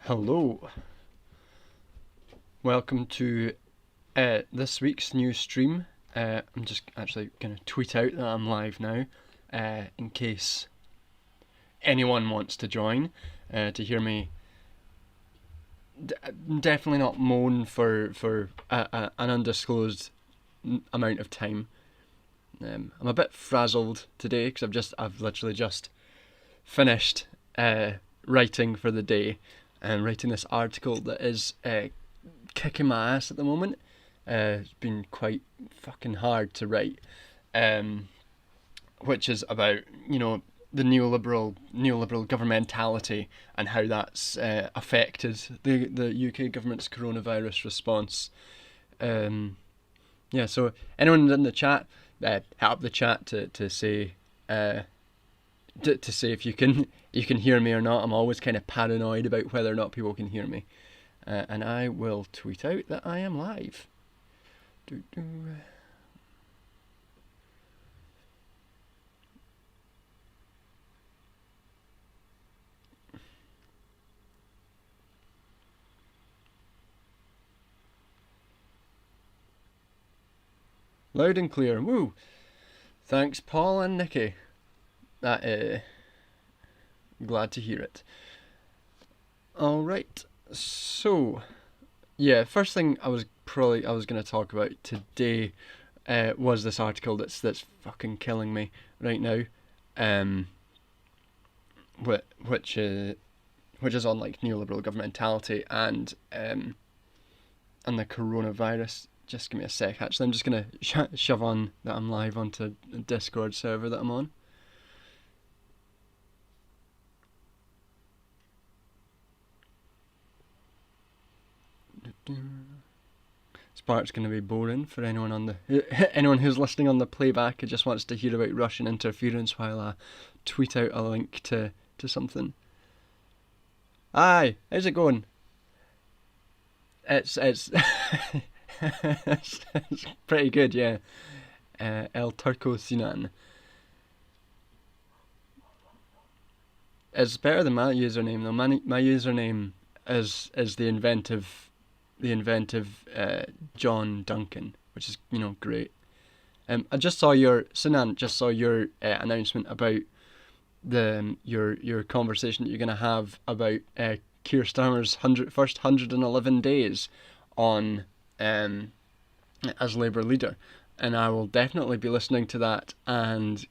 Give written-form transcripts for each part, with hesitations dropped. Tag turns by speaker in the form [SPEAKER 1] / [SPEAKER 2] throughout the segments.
[SPEAKER 1] Hello, welcome to this week's new stream. I'm just actually going to tweet out that I'm live now, in case anyone wants to join, to hear me definitely not moan for an undisclosed amount of time. I'm a bit frazzled today because I've literally just finished writing for the day and writing this article that is kicking my ass at the moment. It's been quite fucking hard to write, which is about the neoliberal governmentality and how that's affected the UK government's coronavirus response. So anyone in the chat, hit up the chat to say to say if you can hear me or not. I'm always kind of paranoid about whether or not people can hear me, and I will tweet out that I am live. Loud and clear. Woo! Thanks, Paul and Nikki. Glad to hear it. All right. So, yeah, first thing I was going to talk about today was this article that's fucking killing me right now, which is on like neoliberal governmentality and the coronavirus. Just give me a sec. Actually, I'm just gonna shove on that I'm live onto a Discord server that I'm on. This part's going to be boring for anyone who's listening on the playback who just wants to hear about Russian interference while I tweet out a link to something. Aye, how's it going? It's it's pretty good, yeah. El Turco Sinan. It's better than my username though. My username is the inventive JohntheDuncan, which is great. I just saw your announcement about your conversation that you're gonna have about Keir Starmer's first 111 days on as Labour leader, and I will definitely be listening to that and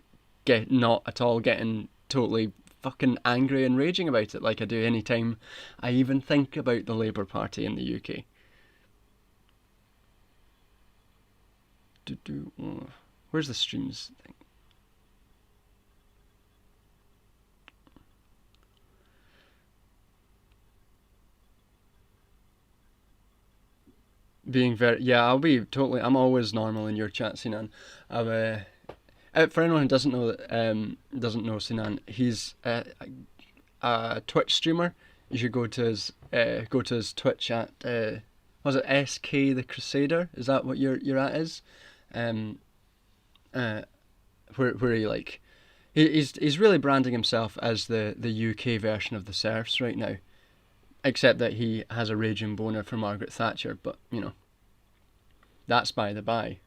[SPEAKER 1] not at all getting totally fucking angry and raging about it like I do any time I even think about the Labour Party in the UK. Where's the streams thing? I'll be totally. I'm always normal in your chat, Sinan. For anyone who doesn't know Sinan, he's a Twitch streamer. You should go to his Twitch at was it SK the Crusader? Is that what your at is? Where he's really branding himself as the UK version of the Serfs right now, except that he has a raging boner for Margaret Thatcher. But that's by the by.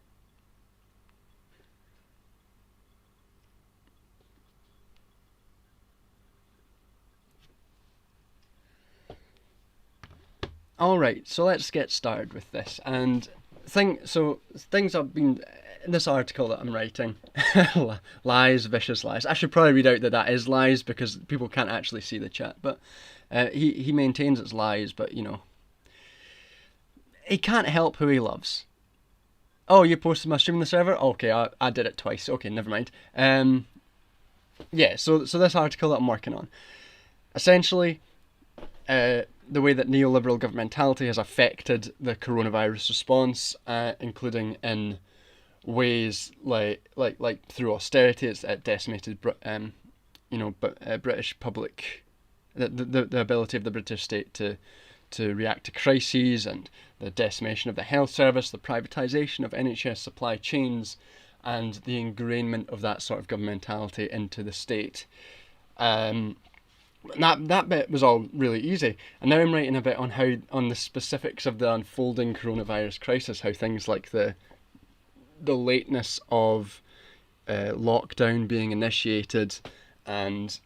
[SPEAKER 1] Alright, so let's get started with this. And things I've been in this article that I'm writing, lies, vicious lies. I should probably read out that is lies because people can't actually see the chat. But he maintains it's lies, but he can't help who he loves. Oh, you posted my stream in the server? Okay, I did it twice. Okay, never mind. So this article that I'm working on, essentially, the way that neoliberal governmentality has affected the coronavirus response, including in ways like through austerity, it's decimated British public, the ability of the British state to react to crises, and the decimation of the health service, the privatisation of NHS supply chains, and the ingrainment of that sort of governmentality into the state. That bit was all really easy, and now I'm writing a bit on the specifics of the unfolding coronavirus crisis, how things like the lateness of lockdown being initiated, and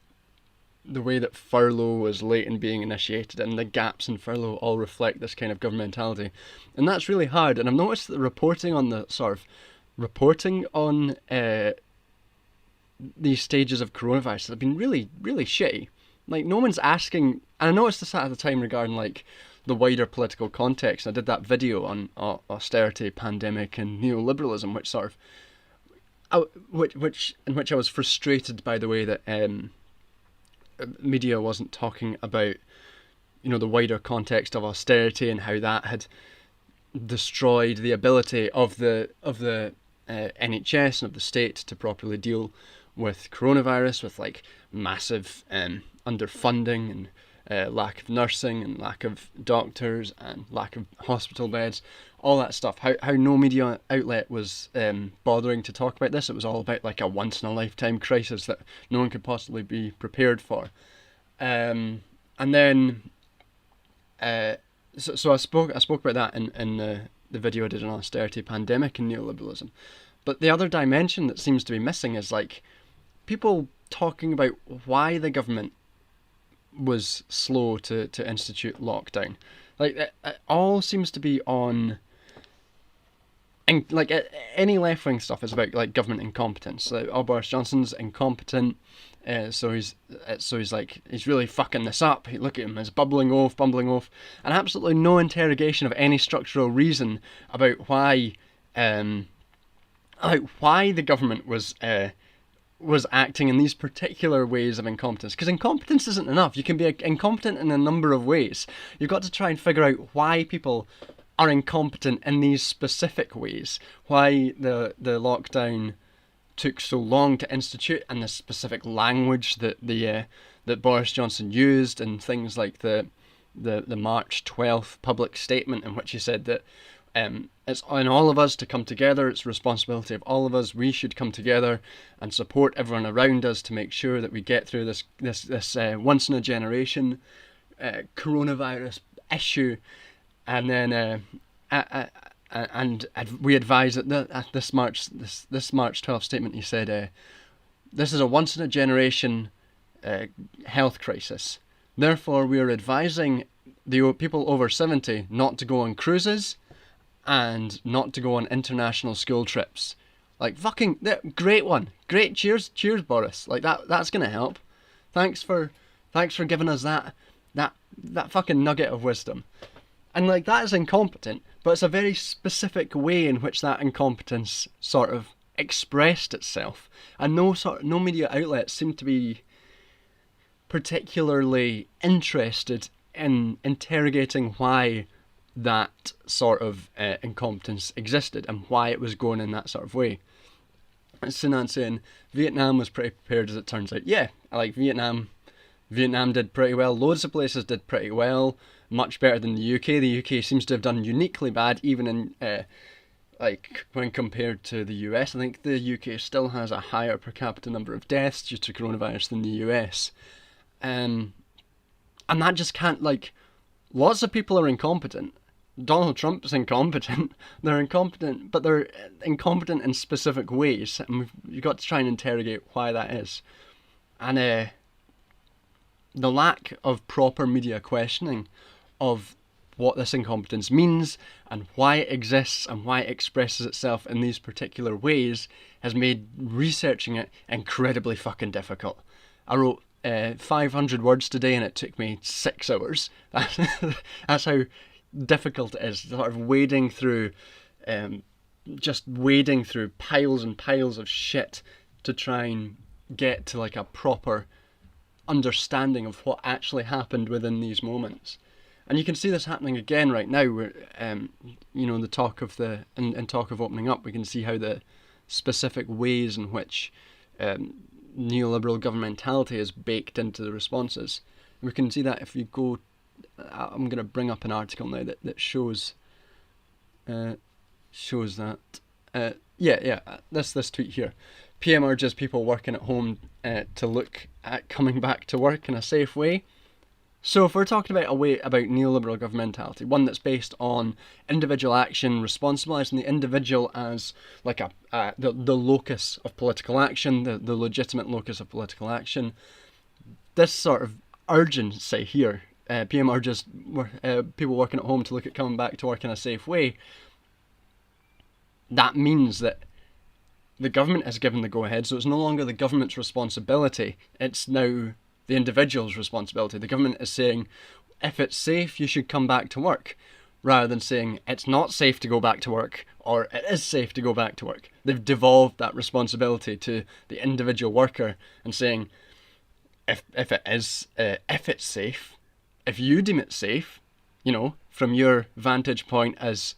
[SPEAKER 1] the way that furlough was late in being initiated, and the gaps in furlough all reflect this kind of governmentality, and that's really hard. And I've noticed that the reporting on these stages of coronavirus have been really, really shitty. Like, no one's asking, and I noticed this at the time regarding like the wider political context. I did that video on austerity, pandemic, and neoliberalism, which sort of, in which I was frustrated by the way that media wasn't talking about, the wider context of austerity and how that had destroyed the ability of the NHS and of the state to properly deal with coronavirus, with like massive underfunding and lack of nursing and lack of doctors and lack of hospital beds, all that stuff. How no media outlet was bothering to talk about this. It was all about like a once in a lifetime crisis that no one could possibly be prepared for. And then so I spoke about that in the video I did on austerity, pandemic, and neoliberalism. But the other dimension that seems to be missing is like people talking about why the government was slow to institute lockdown. Like, it all seems to be on, and like any left wing stuff is about like government incompetence. Like, Boris Johnson's incompetent, so he's really fucking this up. Look at him, he's bubbling off, and absolutely no interrogation of any structural reason about why the government was acting in these particular ways of incompetence. Because incompetence isn't enough. You can be incompetent in a number of ways. You've got to try and figure out why people are incompetent in these specific ways. Why the lockdown took so long to institute, and the specific language that Boris Johnson used, and things like the March 12th public statement in which he said that it's on all of us to come together. It's the responsibility of all of us. We should come together and support everyone around us to make sure that we get through this once in a generation coronavirus issue. And then and we advise that this March 12th statement, he said, this is a once in a generation health crisis. Therefore, we are advising the people over 70 not to go on cruises and not to go on international school trips. Like, fucking great one. Great, cheers Boris. Like, that's gonna help. Thanks for giving us that fucking nugget of wisdom. And like, that is incompetent, but it's a very specific way in which that incompetence sort of expressed itself. And no media outlets seem to be particularly interested in interrogating why that sort of incompetence existed and why it was going in that sort of way. Sinan saying Vietnam was pretty prepared, as it turns out. Yeah, I like Vietnam. Vietnam did pretty well. Loads of places did pretty well. Much better than the UK. The UK seems to have done uniquely bad, even in like when compared to the US. I think the UK still has a higher per capita number of deaths due to coronavirus than the US. And that just can't, like, lots of people are incompetent. Donald Trump's incompetent. They're incompetent, but they're incompetent in specific ways, and you've got to try and interrogate why that is. And the lack of proper media questioning of what this incompetence means and why it exists and why it expresses itself in these particular ways has made researching it incredibly fucking difficult. I wrote 500 words today and it took me 6 hours. That's how difficult it is, sort of wading through piles and piles of shit to try and get to like a proper understanding of what actually happened within these moments. And you can see this happening again right now, where the talk of in talk of opening up, we can see how the specific ways in which neoliberal governmentality is baked into the responses. We can see that if you go. I'm going to bring up an article now that shows that. This tweet here. PM urges people working at home to look at coming back to work in a safe way. So if we're talking about a way about neoliberal governmentality, one that's based on individual action, responsibilising the individual as like the locus of political action, the legitimate locus of political action, this sort of urgency here, PM urges people working at home to look at coming back to work in a safe way, that means that the government has given the go-ahead, so it's no longer the government's responsibility, it's now the individual's responsibility. The government is saying, if it's safe, you should come back to work, rather than saying it's not safe to go back to work, or it is safe to go back to work. They've devolved that responsibility to the individual worker and saying, if it's safe, if you deem it safe, from your vantage point as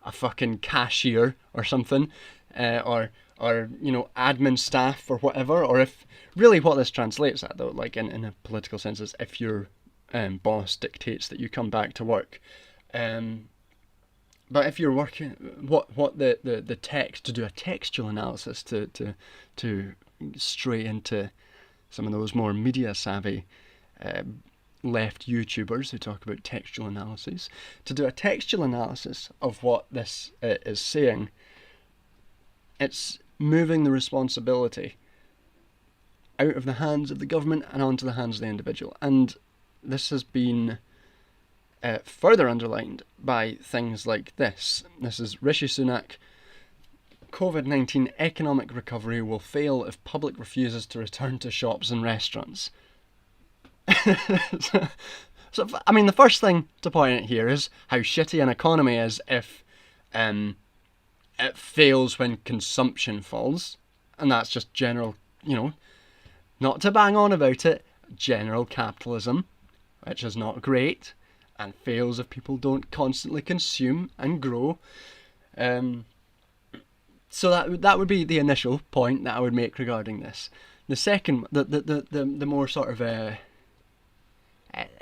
[SPEAKER 1] a fucking cashier or something, or admin staff or whatever, or if really what this translates at though, like in a political sense, is if your boss dictates that you come back to work. But if you're working, what the text, to do a textual analysis to stray into some of those more media savvy left YouTubers who talk about textual analyses, to do a textual analysis of what this is saying, it's moving the responsibility out of the hands of the government and onto the hands of the individual. And this has been further underlined by things like this. This is Rishi Sunak. COVID-19 economic recovery will fail if public refuses to return to shops and restaurants. So, I mean, the first thing to point out here is how shitty an economy is if it fails when consumption falls. And that's just general, not to bang on about it, general capitalism, which is not great, and fails if people don't constantly consume and grow. So that would be the initial point that I would make regarding this. The second, the more sort of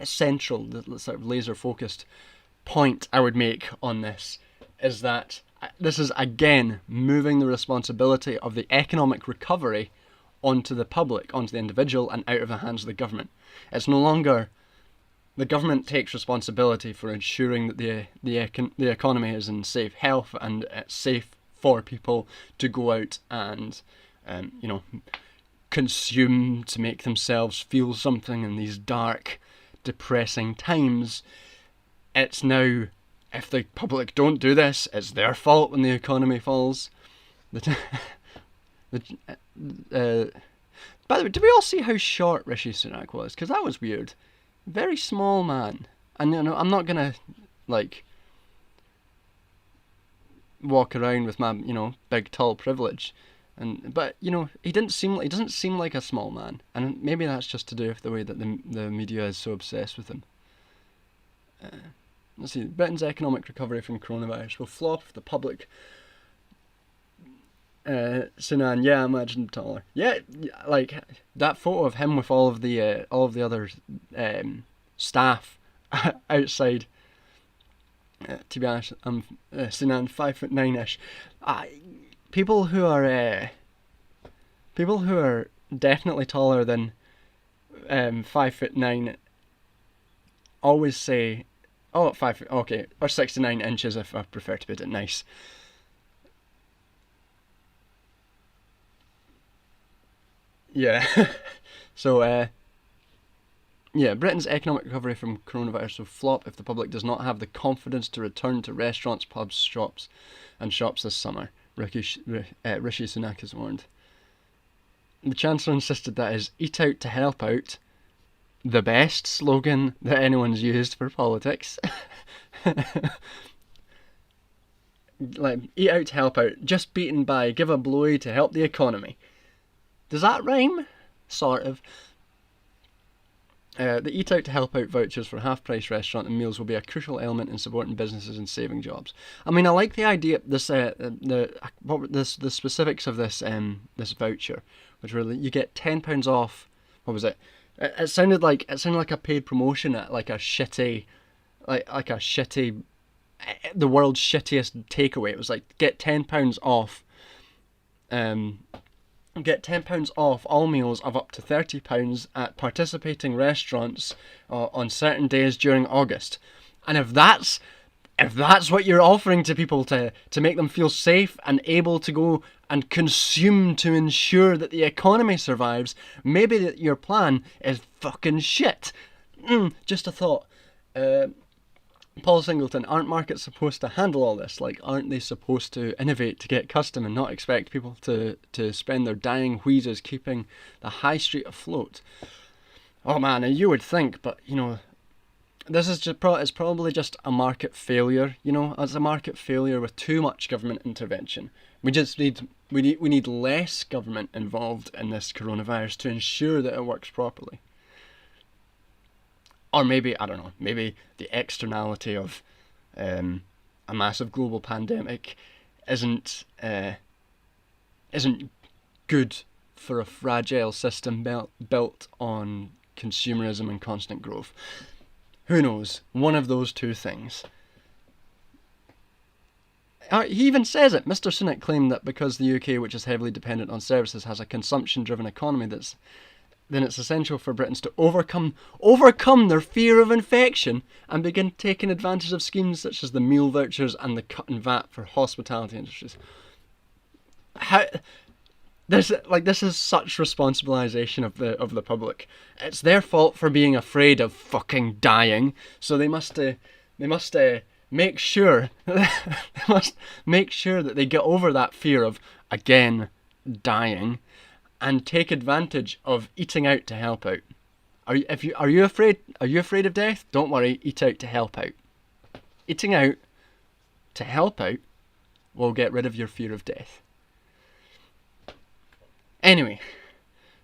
[SPEAKER 1] central, the sort of laser focused point I would make on this is that this is again moving the responsibility of the economic recovery onto the public, onto the individual, and out of the hands of the government. It's no longer the government takes responsibility for ensuring that the economy is in safe health and it's safe for people to go out and consume to make themselves feel something in these dark, depressing times. It's now, if the public don't do this, it's their fault when the economy falls. By the way, did we all see how short Rishi Sunak was? Because that was weird. Very small man. And I'm not gonna walk around with my big tall privilege, but he doesn't seem like a small man, and maybe that's just to do with the way that the media is so obsessed with him. Let's see. Britain's economic recovery from coronavirus will flop if the public. Sinan, yeah, I imagine him taller. Yeah, like that photo of him with all of the other staff outside. To be honest, I'm Sinan 5'9" people who are definitely taller than 5'9" always say, oh, 5 foot, okay, or 69 inches if I prefer to put it nice. Yeah. So, Britain's economic recovery from coronavirus will flop if the public does not have the confidence to return to restaurants, pubs, shops this summer, Rishi Sunak has warned. The Chancellor insisted that his "eat out to help out," the best slogan that anyone's used for politics. Like, eat out to help out, just beaten by give a blowy to help the economy. Does that rhyme? Sort of. The Eat Out to Help Out vouchers for half-price restaurant and meals will be a crucial element in supporting businesses and saving jobs. I mean, I like the idea. The specifics of this voucher, which were you get £10 off. What was it? It sounded like a paid promotion at like a shitty, the world's shittiest takeaway. It was like get £10 off. get £10 off all meals of up to £30 at participating restaurants on certain days during August. And if that's what you're offering to people to make them feel safe and able to go and consume to ensure that the economy survives, maybe that your plan is fucking shit. Just a thought. Paul Singleton, aren't markets supposed to handle all this? Like, aren't they supposed to innovate to get custom and not expect people to spend their dying wheezes keeping the high street afloat? Oh man, you would think, but you know, this is just it's probably just a market failure. You know, it's a market failure with too much government intervention. We need less government involved in this coronavirus to ensure that it works properly. Or maybe, I don't know, maybe the externality of a massive global pandemic isn't good for a fragile system built on consumerism and constant growth. Who knows? One of those two things. He even says it. Mr. Sunak claimed that because the UK, which is heavily dependent on services, has a consumption-driven economy, then it's essential for Britons to overcome their fear of infection and begin taking advantage of schemes such as the meal vouchers and the cut in VAT for hospitality industries. This is such responsibilization of the public. It's their fault for being afraid of fucking dying, so they must make sure that they get over that fear of again dying, and take advantage of eating out to help out. Are you afraid of death? Don't worry, eat out to help out. Eating out to help out will get rid of your fear of death. Anyway,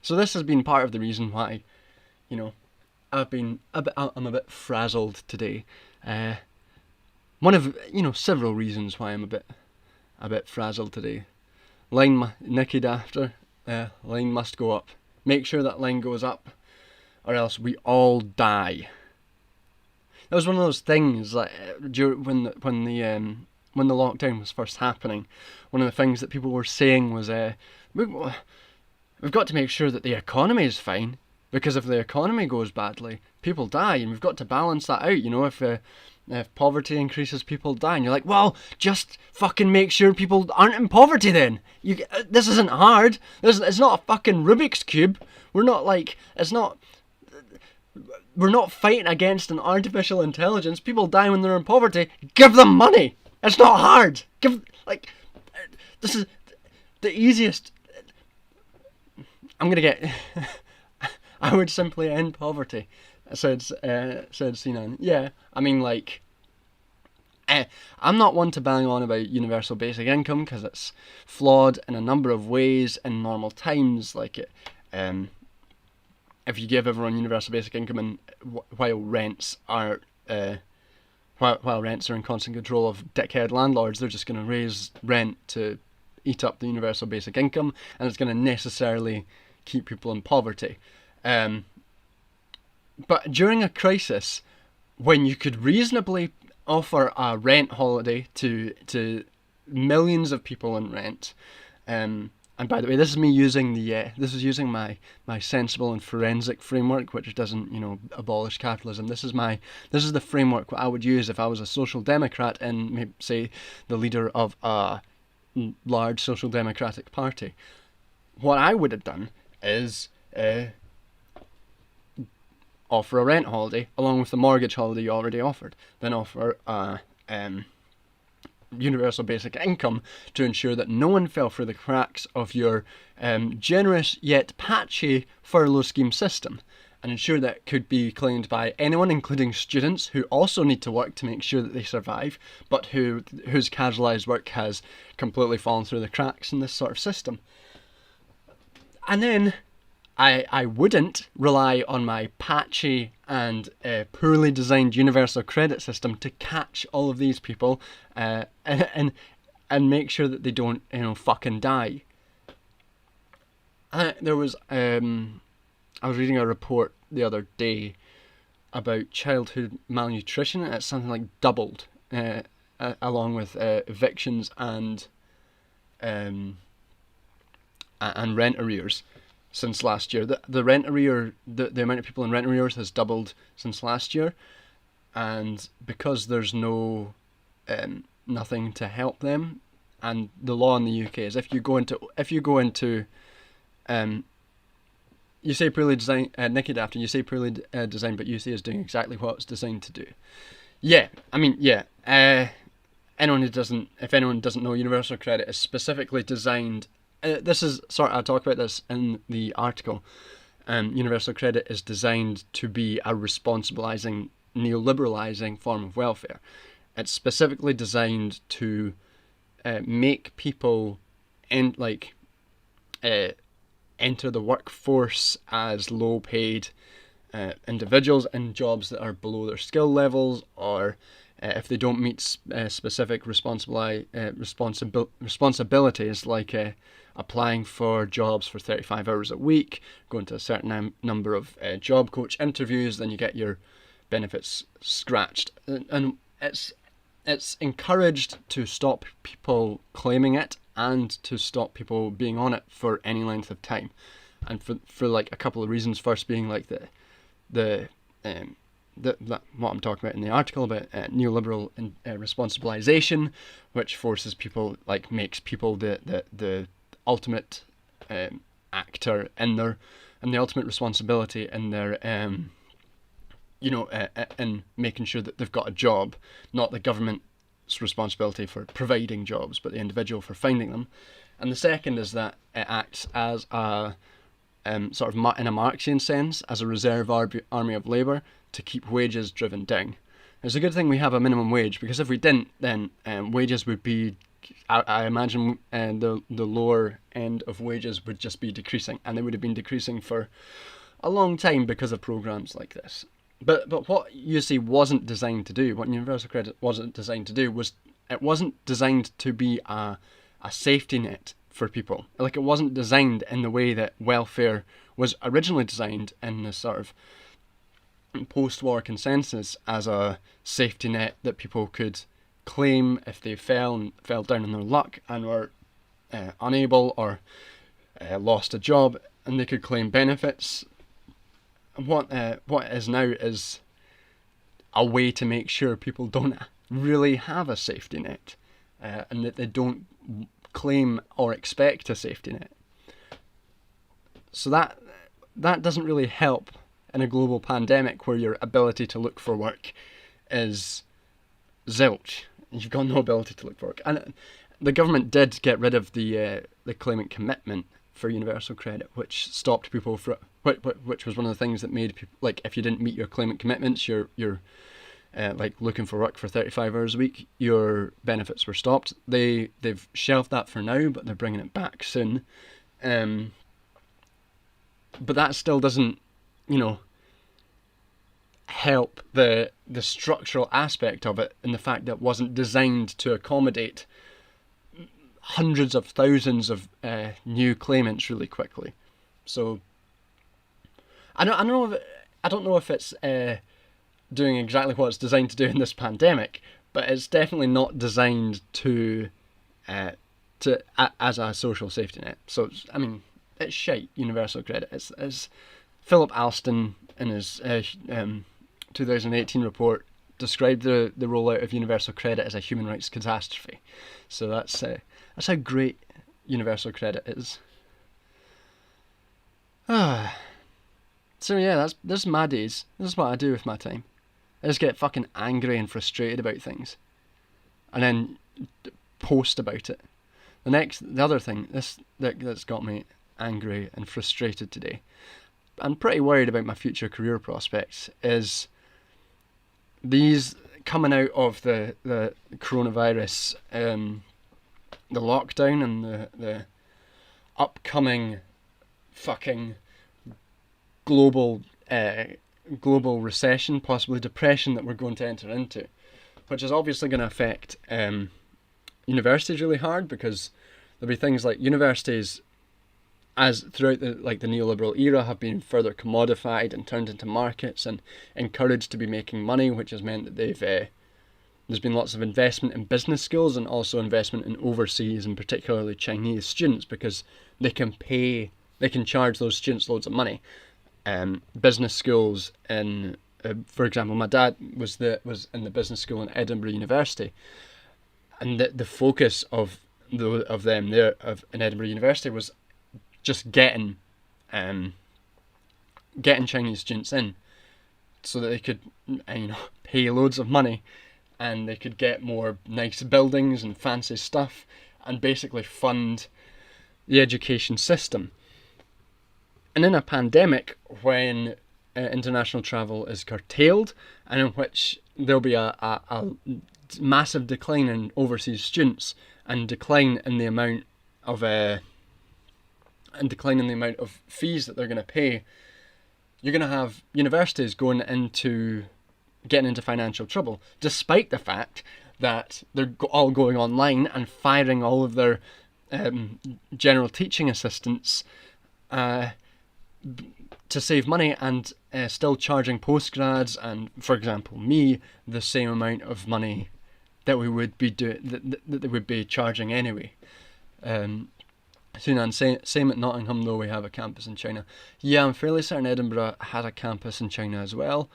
[SPEAKER 1] so this has been part of the reason why, you know, I'm a bit frazzled today. One of, you know, several reasons why I'm a bit frazzled today. Nicky after. Line must go up. Make sure that line goes up, or else we all die. That was one of those things that when the lockdown was first happening, one of the things that people were saying was, we've got to make sure that the economy is fine, because if the economy goes badly, people die, and we've got to balance that out. You know, if poverty increases, people die. And you're like, well, just fucking make sure people aren't in poverty then. This isn't hard. It's not a fucking Rubik's Cube. We're not fighting against an artificial intelligence. People die when they're in poverty. Give them money. It's not hard. This is the easiest. I'm gonna get. I would simply end poverty, said Sinan. Yeah, I mean, like, I'm not one to bang on about universal basic income because it's flawed in a number of ways in normal times. Like, if you give everyone universal basic income and while rents are in constant control of dickhead landlords, they're just going to raise rent to eat up the universal basic income, and it's going to necessarily keep people in poverty. But during a crisis, when you could reasonably offer a rent holiday to millions of people in rent, and by the way, this is me using my sensible and forensic framework, which doesn't, you know, abolish capitalism. This is the framework I would use if I was a social democrat and maybe, say, the leader of a large social democratic party. What I would have done is offer a rent holiday along with the mortgage holiday you already offered, then offer a universal basic income to ensure that no one fell through the cracks of your generous yet patchy furlough scheme system, and ensure that it could be claimed by anyone, including students who also need to work to make sure that they survive, but whose casualised work has completely fallen through the cracks in this sort of system. And then I wouldn't rely on my patchy and poorly designed universal credit system to catch all of these people and make sure that they don't, you know, fucking die. I was reading a report the other day about childhood malnutrition, and it's something like doubled along with evictions and and rent arrears since last year. The rent arrear, the amount of people in rent arrears has doubled since last year, and because there's nothing to help them, and the law in the UK is if you go into you say poorly designed, Nicky Dafton, you say poorly designed, but UC is doing exactly what it's designed to do. Yeah, I mean, yeah. If anyone doesn't know, universal credit is specifically designed. I talk about this in the article. Universal credit is designed to be a responsibilizing, neoliberalizing form of welfare. It's specifically designed to make people enter the workforce as low-paid individuals in jobs that are below their skill levels, or if they don't meet specific responsibilities, like applying for jobs for 35 hours a week, going to a certain number of job coach interviews, then you get your benefits scratched. And it's encouraged to stop people claiming it and to stop people being on it for any length of time, and for like a couple of reasons. First being like what I'm talking about in the article about neoliberal responsibilization, which forces people, like makes people the ultimate actor in the ultimate responsibility in their in making sure that they've got a job, not the government's responsibility for providing jobs, but the individual for finding them. And the second is that it acts as a sort of in a Marxian sense, as a reserve army of labour to keep wages driven down. It's a good thing we have a minimum wage, because if we didn't, then wages would be, I imagine the lower end of wages would just be decreasing, and they would have been decreasing for a long time because of programs like this. But what UC wasn't designed to do, what universal credit wasn't designed to do, was it wasn't designed to be a safety net for people. Like, it wasn't designed in the way that welfare was originally designed in the sort of post-war consensus, as a safety net that people could claim if they fell down on their luck and were unable or lost a job, and they could claim benefits. What it is now is a way to make sure people don't really have a safety net, and that they don't claim or expect a safety net. So that doesn't really help in a global pandemic where your ability to look for work is zilch. You've got no ability to look for work. And the government did get rid of the claimant commitment for universal credit, which stopped people from, which was one of the things that made people, like, if you didn't meet your claimant commitments, you're like looking for work for 35 hours a week, your benefits were stopped. They've shelved that for now, but they're bringing it back soon. But that still doesn't, help the structural aspect of it, and the fact that it wasn't designed to accommodate hundreds of thousands of new claimants really quickly. So I don't know if it's doing exactly what it's designed to do in this pandemic, but it's definitely not designed to as a social safety net. So it's shite. Universal credit. It's Philip Alston in his 2018 report described the rollout of universal credit as a human rights catastrophe. So that's how great universal credit is. So yeah, this is my days. This is what I do with my time. I just get fucking angry and frustrated about things, and then post about it. The other thing that's got me angry and frustrated today, I'm pretty worried about my future career prospects, is these coming out of the coronavirus, the lockdown, and the upcoming fucking global recession, possibly depression, that we're going to enter into, which is obviously going to affect universities really hard, because there'll be things like universities, as throughout the neoliberal era, have been further commodified and turned into markets and encouraged to be making money, which has meant that they've there's been lots of investment in business schools and also investment in overseas and particularly Chinese students, because they can charge those students loads of money. Business schools in, for example, my dad was in the business school in Edinburgh University, and the focus of them there in Edinburgh University was just getting Chinese students in, so that they could pay loads of money, and they could get more nice buildings and fancy stuff, and basically fund the education system. And in a pandemic, when international travel is curtailed, and in which there'll be a massive decline in overseas students, and decline in the amount of fees that they're going to pay, you're going to have universities getting into financial trouble, despite the fact that they're all going online and firing all of their general teaching assistants to save money, and still charging postgrads and, for example, me, the same amount of money that we would be that they would be charging anyway. Same at Nottingham, though we have a campus in China. Yeah, I'm fairly certain Edinburgh had a campus in China as well.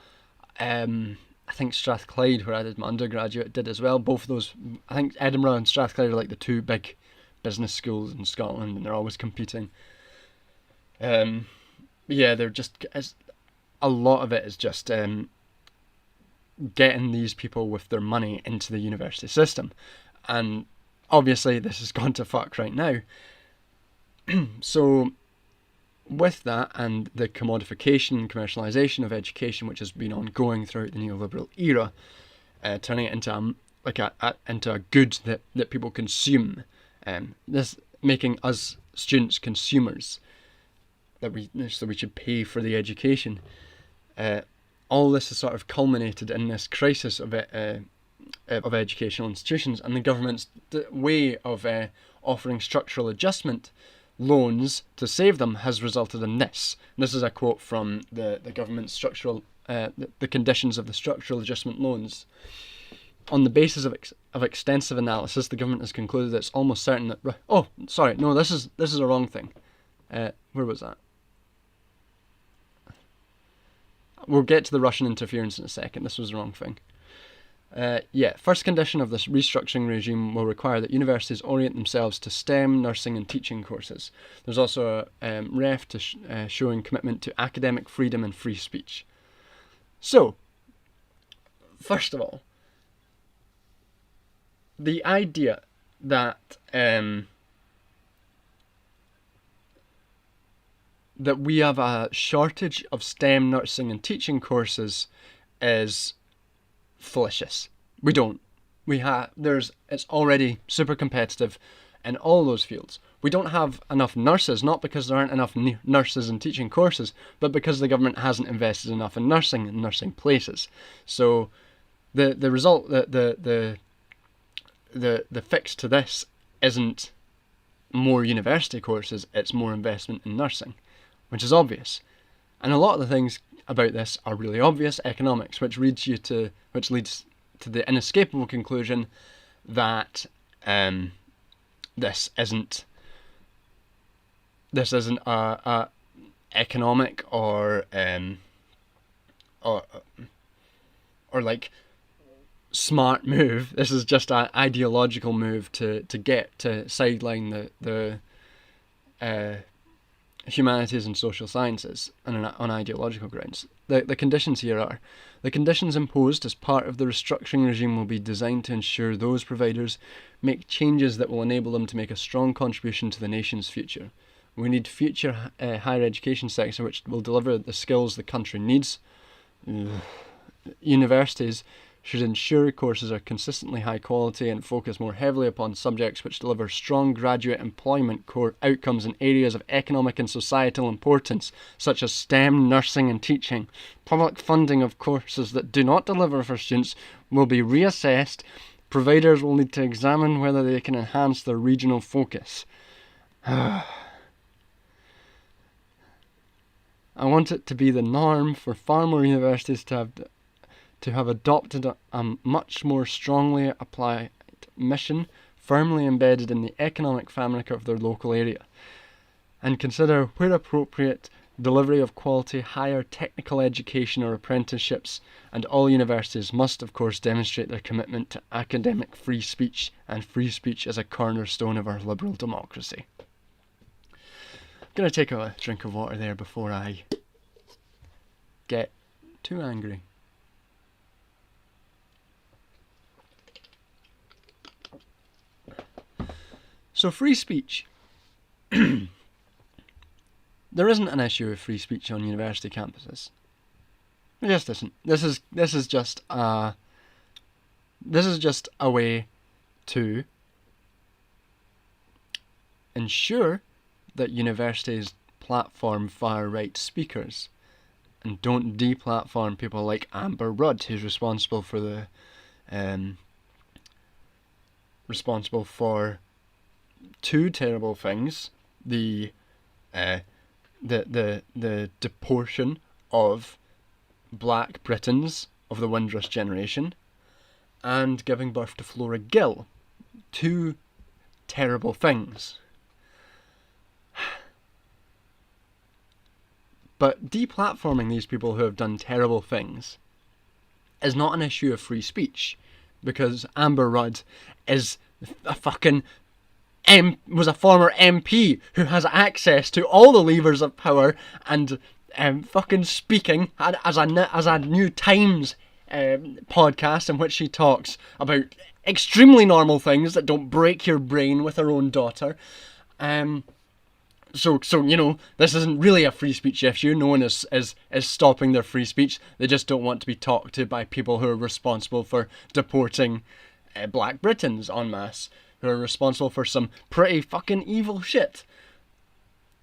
[SPEAKER 1] I think Strathclyde, where I did my undergraduate, did as well. Both of those, I think Edinburgh and Strathclyde are like the two big business schools in Scotland, and they're always competing. Yeah, they're just, a lot of it is just getting these people with their money into the university system. And obviously this has gone to fuck right now. So with that, and the commodification and commercialisation of education, which has been ongoing throughout the neoliberal era, turning it into into a good that people consume, this making us students consumers, so we should pay for the education. All this has sort of culminated in this crisis of educational institutions, and the government's way of offering structural adjustment loans to save them has resulted in this. This is a quote from the government's the conditions of the structural adjustment loans. On the basis of extensive analysis, the government has concluded that it's almost certain that... Oh, sorry, no, this is a wrong thing. Where was that? We'll get to the Russian interference in a second. This was the wrong thing. First condition of this restructuring regime will require that universities orient themselves to STEM, nursing and teaching courses. There's also a ref to showing commitment to academic freedom and free speech. So, first of all, the idea that that we have a shortage of STEM, nursing and teaching courses is fallacious. We don't. It's already super competitive in all those fields. We don't have enough nurses, not because there aren't enough nurses and teaching courses, but because the government hasn't invested enough in nursing and nursing places. So the result, the fix to this isn't more university courses, it's more investment in nursing, which is obvious. And a lot of the things about this are really obvious. Economics, which leads to the inescapable conclusion that this isn't a economic or like smart move. This is just an ideological move to sideline the humanities and social sciences on ideological grounds. The conditions here are: the conditions imposed as part of the restructuring regime will be designed to ensure those providers make changes that will enable them to make a strong contribution to the nation's future. We need future higher education sector which will deliver the skills the country needs. Universities should ensure courses are consistently high quality and focus more heavily upon subjects which deliver strong graduate employment core outcomes in areas of economic and societal importance, such as STEM, nursing and teaching. Public funding of courses that do not deliver for students will be reassessed. Providers will need to examine whether they can enhance their regional focus. I want it to be the norm for far more universities to to have adopted a much more strongly applied mission, firmly embedded in the economic fabric of their local area, and consider, where appropriate, delivery of quality higher technical education or apprenticeships, and all universities must of course demonstrate their commitment to academic free speech, and free speech is a cornerstone of our liberal democracy. I'm going to take a drink of water there before I get too angry. So free speech. There isn't an issue of free speech on university campuses. There just isn't. This is just a way to ensure that universities platform far-right speakers and don't deplatform people like Amber Rudd, who's responsible for two terrible things: the deportation of Black Britons of the Windrush generation, and giving birth to Flora Gill. Two terrible things. But deplatforming these people who have done terrible things is not an issue of free speech, because Amber Rudd is a fucking was a former MP who has access to all the levers of power, and fucking speaking as a New Times podcast in which she talks about extremely normal things that don't break your brain with her own daughter. So you know, this isn't really a free speech issue. No one is stopping their free speech. They just don't want to be talked to by people who are responsible for deporting Black Britons en masse, who are responsible for some pretty fucking evil shit.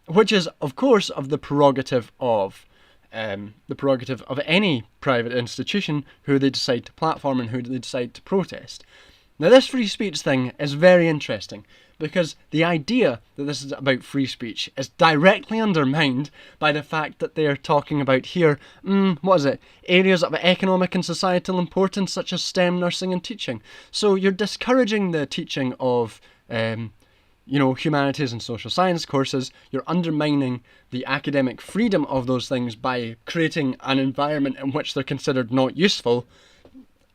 [SPEAKER 1] Which is, of course, the prerogative of any private institution who they decide to platform and who they decide to protest. Now, this free speech thing is very interesting, because the idea that this is about free speech is directly undermined by the fact that they are talking about here, areas of economic and societal importance such as STEM, nursing and teaching. So you're discouraging the teaching of humanities and social science courses. You're undermining the academic freedom of those things by creating an environment in which they're considered not useful,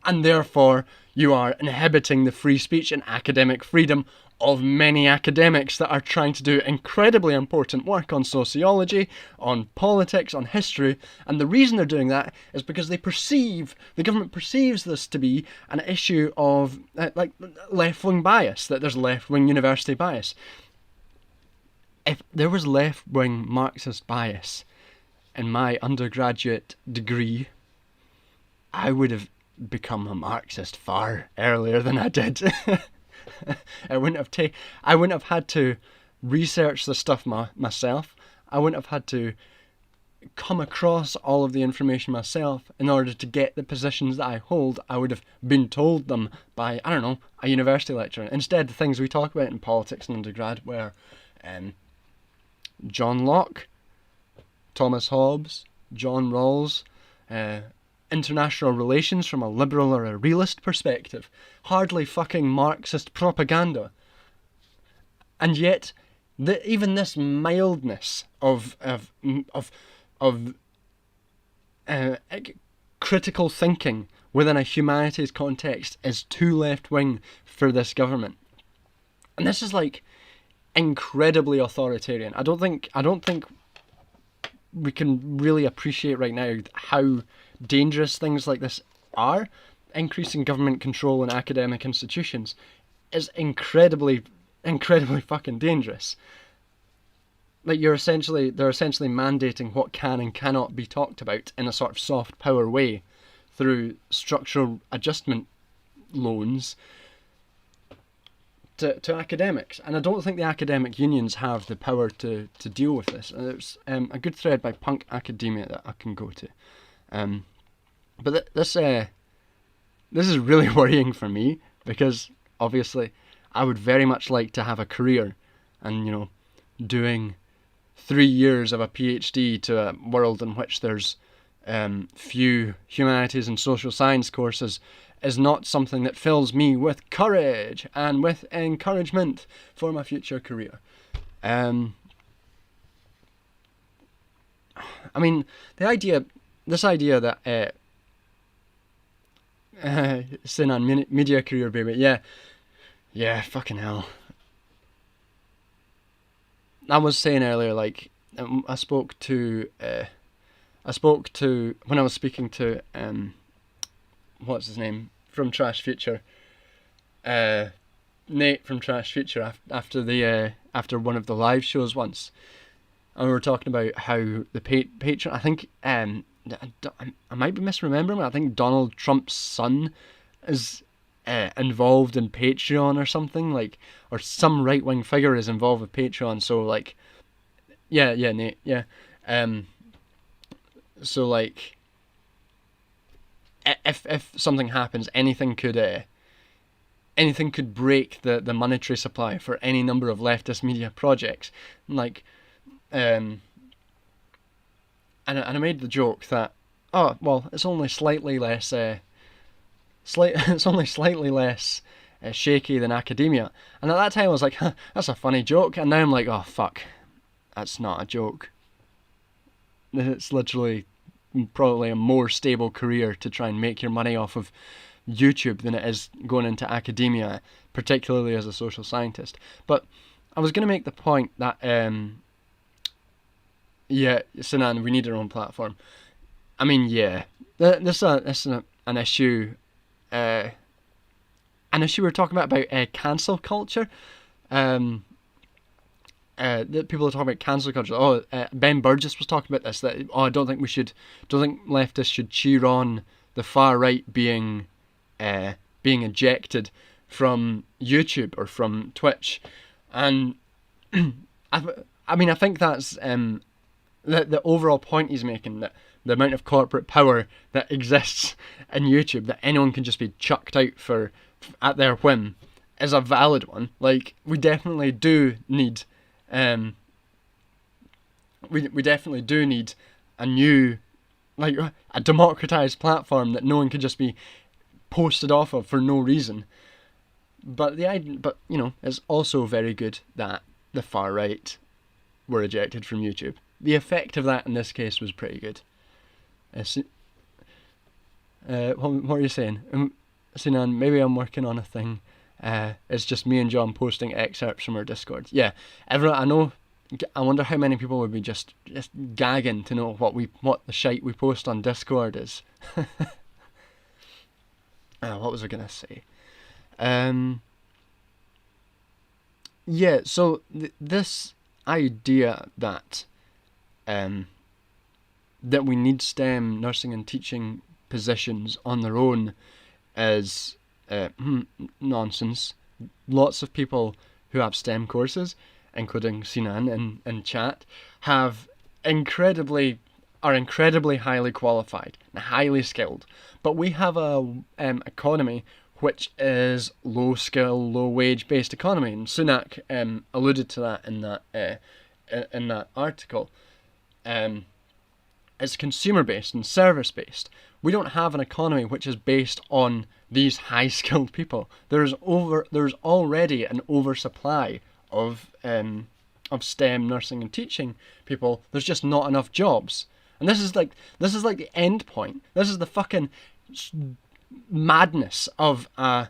[SPEAKER 1] and therefore you are inhibiting the free speech and academic freedom of many academics that are trying to do incredibly important work on sociology, on politics, on history. And the reason they're doing that is because the government perceives this to be an issue of left-wing bias, that there's left-wing university bias. If there was left-wing Marxist bias in my undergraduate degree, I would have become a Marxist far earlier than I did. I wouldn't have had to research the stuff myself. I wouldn't have had to come across all of the information myself in order to get the positions that I hold. I would have been told them by, a university lecturer. Instead, the things we talk about in politics and undergrad were John Locke, Thomas Hobbes, John Rawls, international relations from a liberal or a realist perspective. Hardly fucking Marxist propaganda. And yet, even this mildness of critical thinking within a humanities context is too left-wing for this government. And this is incredibly authoritarian. I don't think we can really appreciate right now how dangerous things like this are. Increasing government control in academic institutions is incredibly fucking dangerous. They're essentially mandating what can and cannot be talked about in a sort of soft power way through structural adjustment loans to academics. And I don't think the academic unions have the power to deal with this. And there's a good thread by Punk Academia that I can go to. But this is really worrying for me, because obviously I would very much like to have a career and, doing 3 years of a PhD to a world in which there's few humanities and social science courses is not something that fills me with courage and with encouragement for my future career. I mean, this idea that Sinan, media career, baby, yeah, fucking hell. I was saying earlier, like, I spoke to when I was speaking to what's his name from Trash Future, Nate from Trash Future after one of the live shows once, and we were talking about how the Patreon. I think I might be misremembering, but I think Donald Trump's son is involved in Patreon or something, like, or some right wing figure is involved with Patreon. So like, yeah, Nate, yeah. So like, if something happens, anything could break the monetary supply for any number of leftist media projects. Like, and I made the joke that, oh well, it's only slightly less shaky than academia. And at that time I was like, huh, that's a funny joke. And now I'm like, oh fuck, that's not a joke. It's literally probably a more stable career to try and make your money off of YouTube than it is going into academia, particularly as a social scientist. But I was going to make the point that yeah, Sinan, we need our own platform. I mean, yeah, this is an issue. An issue we're talking about cancel culture. That people are talking about cancel culture. Oh, Ben Burgess was talking about this. That I don't think leftists should cheer on the far right being ejected from YouTube or from Twitch, and I mean I think that's the overall point he's making, that the amount of corporate power that exists in YouTube, that anyone can just be chucked out at their whim, is a valid one. Like, we definitely do need we definitely do need a new, like, a democratized platform that no one could just be posted off of for no reason. But you know, it's also very good that the far right were ejected from YouTube. The effect of that in this case was pretty good. What are you saying? Sinan, maybe I'm working on a thing. It's just me and John posting excerpts from our Discord. Yeah, everyone. I know. I wonder how many people would be just gagging to know what the shite we post on Discord is. What was I gonna say? Yeah. So this idea that that we need STEM nursing and teaching positions on their own is nonsense. Lots of people who have STEM courses, including Sinan in chat, are incredibly highly qualified and highly skilled. But we have a economy which is low skill, low wage based economy, and Sunak alluded to that in that article. It's consumer based and service based. We don't have an economy which is based on these high skilled people. There's already an oversupply of STEM nursing and teaching people. There's just not enough jobs. And this is like the end point. This is the fucking madness of the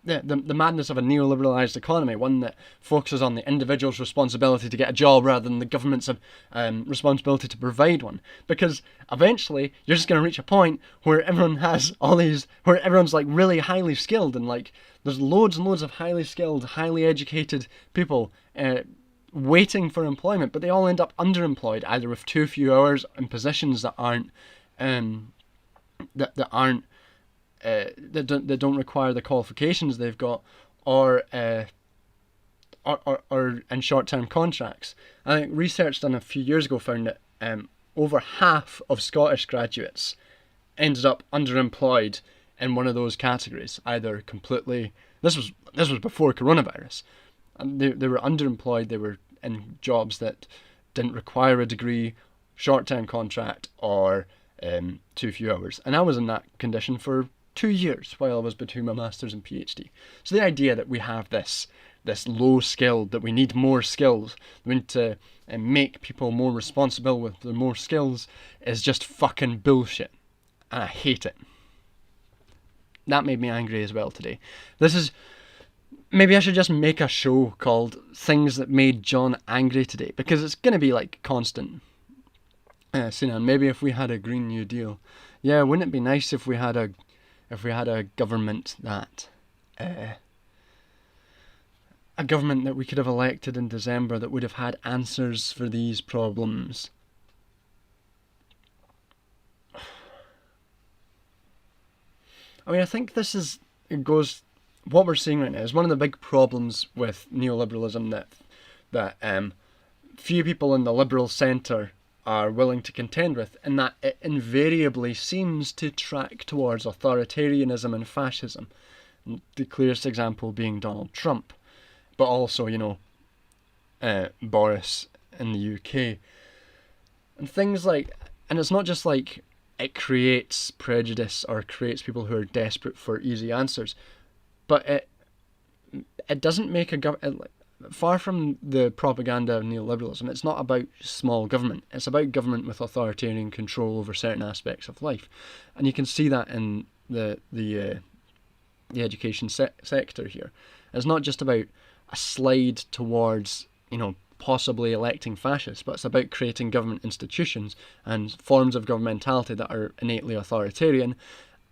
[SPEAKER 1] madness of a neoliberalized economy, one that focuses on the individual's responsibility to get a job rather than the government's responsibility to provide one. Because eventually you're just going to reach a point where where everyone's like really highly skilled, and like there's loads and loads of highly skilled, highly educated people waiting for employment, but they all end up underemployed, either with too few hours in positions that don't require the qualifications they've got, or in short-term contracts. I think research done a few years ago found that over half of Scottish graduates ended up underemployed in one of those categories, either completely. This was before coronavirus, and they were underemployed. They were in jobs that didn't require a degree, short-term contract, or too few hours. And I was in that condition for 2 years while I was between my master's and PhD. So the idea that we have this low skill, that we need more skills, we need to make people more responsible with their more skills, is just fucking bullshit. And I hate it. That made me angry as well today. Maybe I should just make a show called Things That Made John Angry Today, because it's going to be like constant. Sinan, maybe if we had a Green New Deal. Yeah, wouldn't it be nice if we had a government that... a government that we could have elected in December that would have had answers for these problems. I mean, I think what we're seeing right now is one of the big problems with neoliberalism that few people in the liberal centre are willing to contend with, in that it invariably seems to track towards authoritarianism and fascism. The clearest example being Donald Trump, but also, Boris in the UK. And things like, and it's not just like it creates prejudice or creates people who are desperate for easy answers, but it doesn't make far from the propaganda of neoliberalism, it's not about small government. It's about government with authoritarian control over certain aspects of life. And you can see that in the education sector here. It's not just about a slide towards, possibly electing fascists, but it's about creating government institutions and forms of governmentality that are innately authoritarian,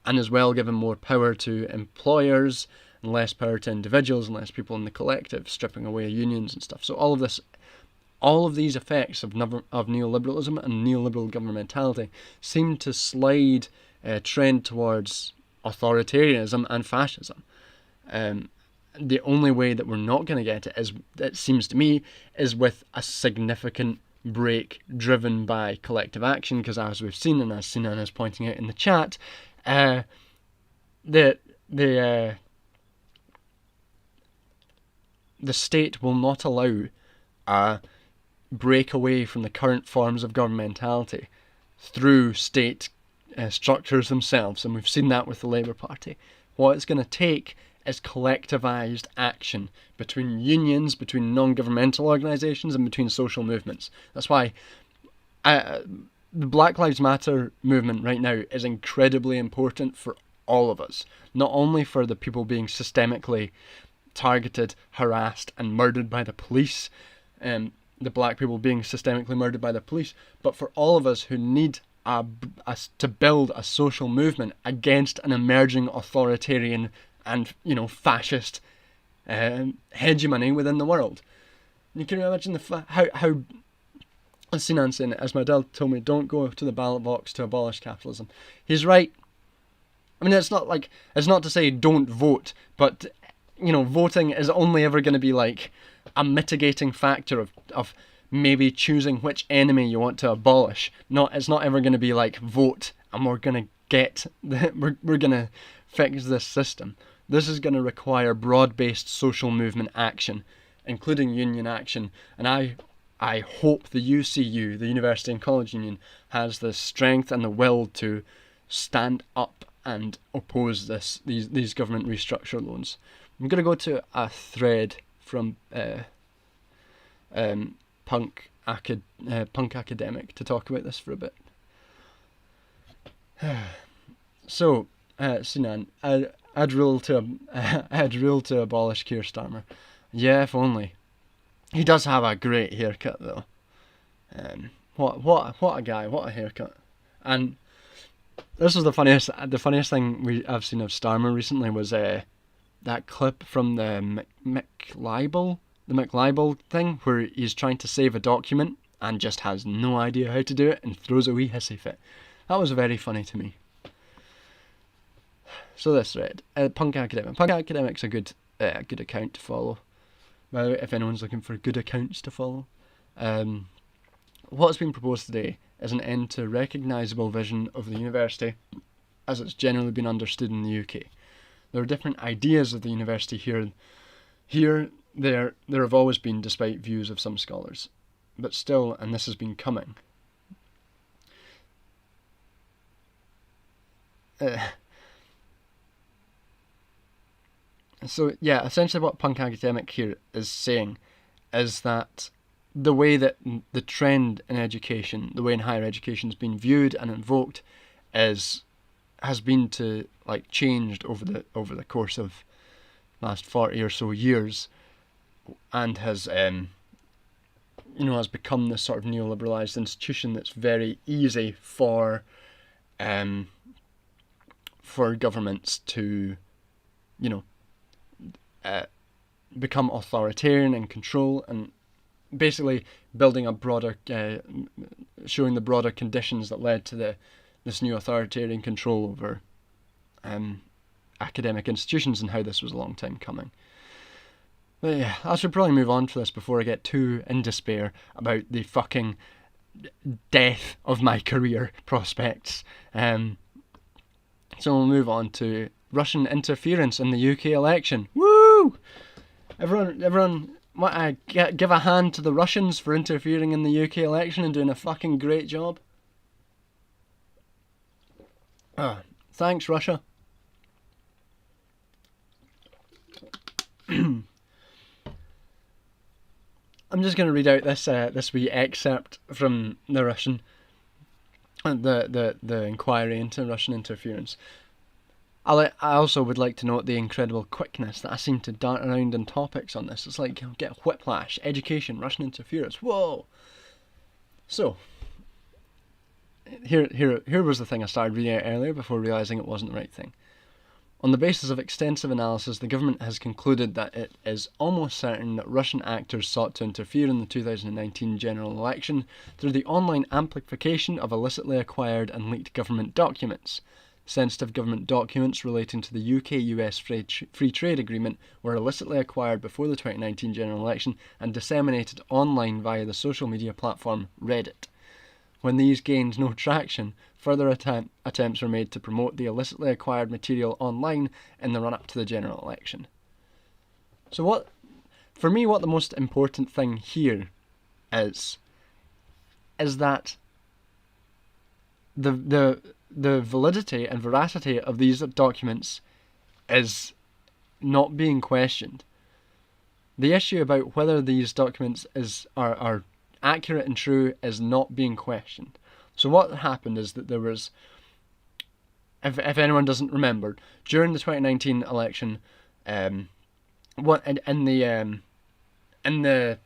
[SPEAKER 1] and as well giving more power to employers and less power to individuals and less people in the collective, stripping away unions and stuff. So all of these effects of neoliberalism and neoliberal governmentality seem to slide trend towards authoritarianism and fascism. The only way that we're not going to get it seems to me, is with a significant break driven by collective action, because as we've seen, and as Sinan is pointing out in the chat, the state will not allow a break away from the current forms of governmentality through state structures themselves, and we've seen that with the Labour Party. What it's going to take is collectivised action between unions, between non-governmental organisations, and between social movements. That's why the Black Lives Matter movement right now is incredibly important for all of us. Not only for the people being systemically targeted, harassed, and murdered by the police, the black people being systemically murdered by the police, but for all of us who need to build a social movement against an emerging authoritarian and fascist hegemony within the world. You can imagine how as Sinan saying, as my dad told me, don't go to the ballot box to abolish capitalism. He's right. I mean, it's not to say don't vote, but voting is only ever going to be like a mitigating factor of maybe choosing which enemy you want to abolish. It's not ever going to be like vote and we're going to fix this system. This is going to require broad-based social movement action, including union action, and I hope the UCU, the University and College Union, has the strength and the will to stand up and oppose these government restructure loans. I'm going to go to a thread from Punk Academic to talk about this for a bit. So, Sinan, I'd rule to abolish Keir Starmer. Yeah, if only. He does have a great haircut though. What a guy! What a haircut! And this was the funniest thing I've seen of Starmer recently was that clip from the McLibel thing where he's trying to save a document and just has no idea how to do it and throws a wee hissy fit. That was very funny to me. So this thread, Punk Academic. Punk Academic's a good account to follow. By the way, if anyone's looking for good accounts to follow. What's been proposed today is an end to recognisable vision of the university as it's generally been understood in the UK. There are different ideas of the university here. There have always been, despite views of some scholars. but still, and this has been coming. So yeah, essentially what Punk Academic here is saying is that the way that the trend in education, the way in higher education has been viewed and invoked, has been to like changed over the course of last 40 or so years, and has has become this sort of neoliberalized institution that's very easy for governments to become authoritarian and control, and basically building a broader, showing the broader conditions that led to this new authoritarian control over academic institutions, and how this was a long time coming. But yeah, I should probably move on to this before I get too in despair about the fucking death of my career prospects. So we'll move on to Russian interference in the UK election. Woo! Everyone, give a hand to the Russians for interfering in the UK election and doing a fucking great job. Thanks, Russia. I'm just going to read out this wee excerpt from the Russian, the inquiry into Russian interference. I also would like to note the incredible quickness that I seem to dart around in topics on this. It's like, get whiplash, education, Russian interference, whoa! So, here was the thing I started reading out earlier before realising it wasn't the right thing. On the basis of extensive analysis, the government has concluded that it is almost certain that Russian actors sought to interfere in the 2019 general election through the online amplification of illicitly acquired and leaked government documents. Sensitive government documents relating to the UK-US Free Trade Agreement were illicitly acquired before the 2019 general election and disseminated online via the social media platform Reddit. When these gained no traction, further attempts were made to promote the illicitly acquired material online in the run-up to the general election. So for me, what the most important thing here is that the validity and veracity of these documents is not being questioned. The issue about whether these documents are accurate and true is not being questioned. So what happened is that there was, if anyone doesn't remember, during the 2019 election, in the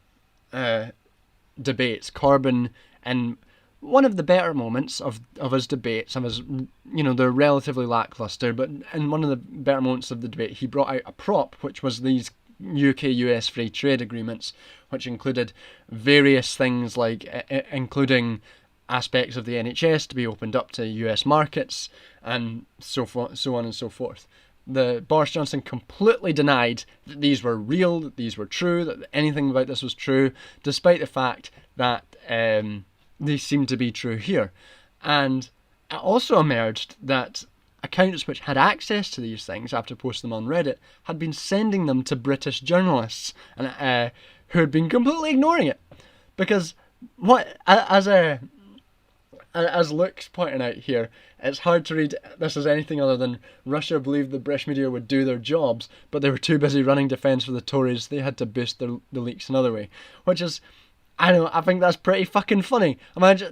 [SPEAKER 1] debates, Corbyn, and one of the better moments of his debates, and they're relatively lackluster, but in one of the better moments of the debate, he brought out a prop, which was these UK-US free trade agreements, which included various things like including aspects of the NHS to be opened up to US markets, and so on and so forth. Boris Johnson completely denied that these were real, that these were true, that anything about this was true, despite the fact that they seemed to be true here. And it also emerged that accounts which had access to these things after posting them on Reddit had been sending them to British journalists, and who had been completely ignoring it, because as Luke's pointing out here, it's hard to read this as anything other than Russia believed the British media would do their jobs, but they were too busy running defence for the Tories. They had to boost the leaks another way, which is, I think that's pretty fucking funny.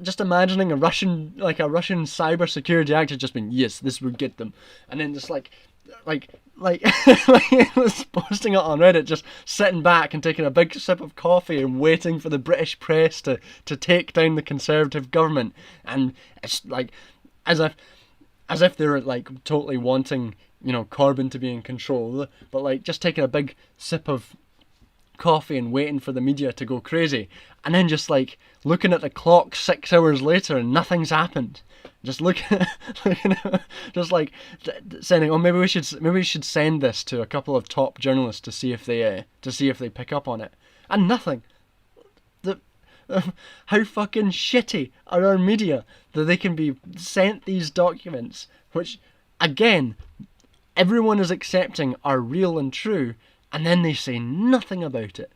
[SPEAKER 1] Just imagining a Russian cyber security actor just being, yes, this would get them, and then just like was posting it on Reddit, just sitting back and taking a big sip of coffee and waiting for the British press to take down the Conservative government, and it's like as if they were like totally wanting Corbyn to be in control, but like just taking a big sip of coffee and waiting for the media to go crazy, and then just like looking at the clock 6 hours later and nothing's happened. Just just like saying, oh, maybe we should send this to a couple of top journalists to see if they pick up on it, and nothing. How fucking shitty are our media that they can be sent these documents, which again everyone is accepting are real and true, and then they say nothing about it.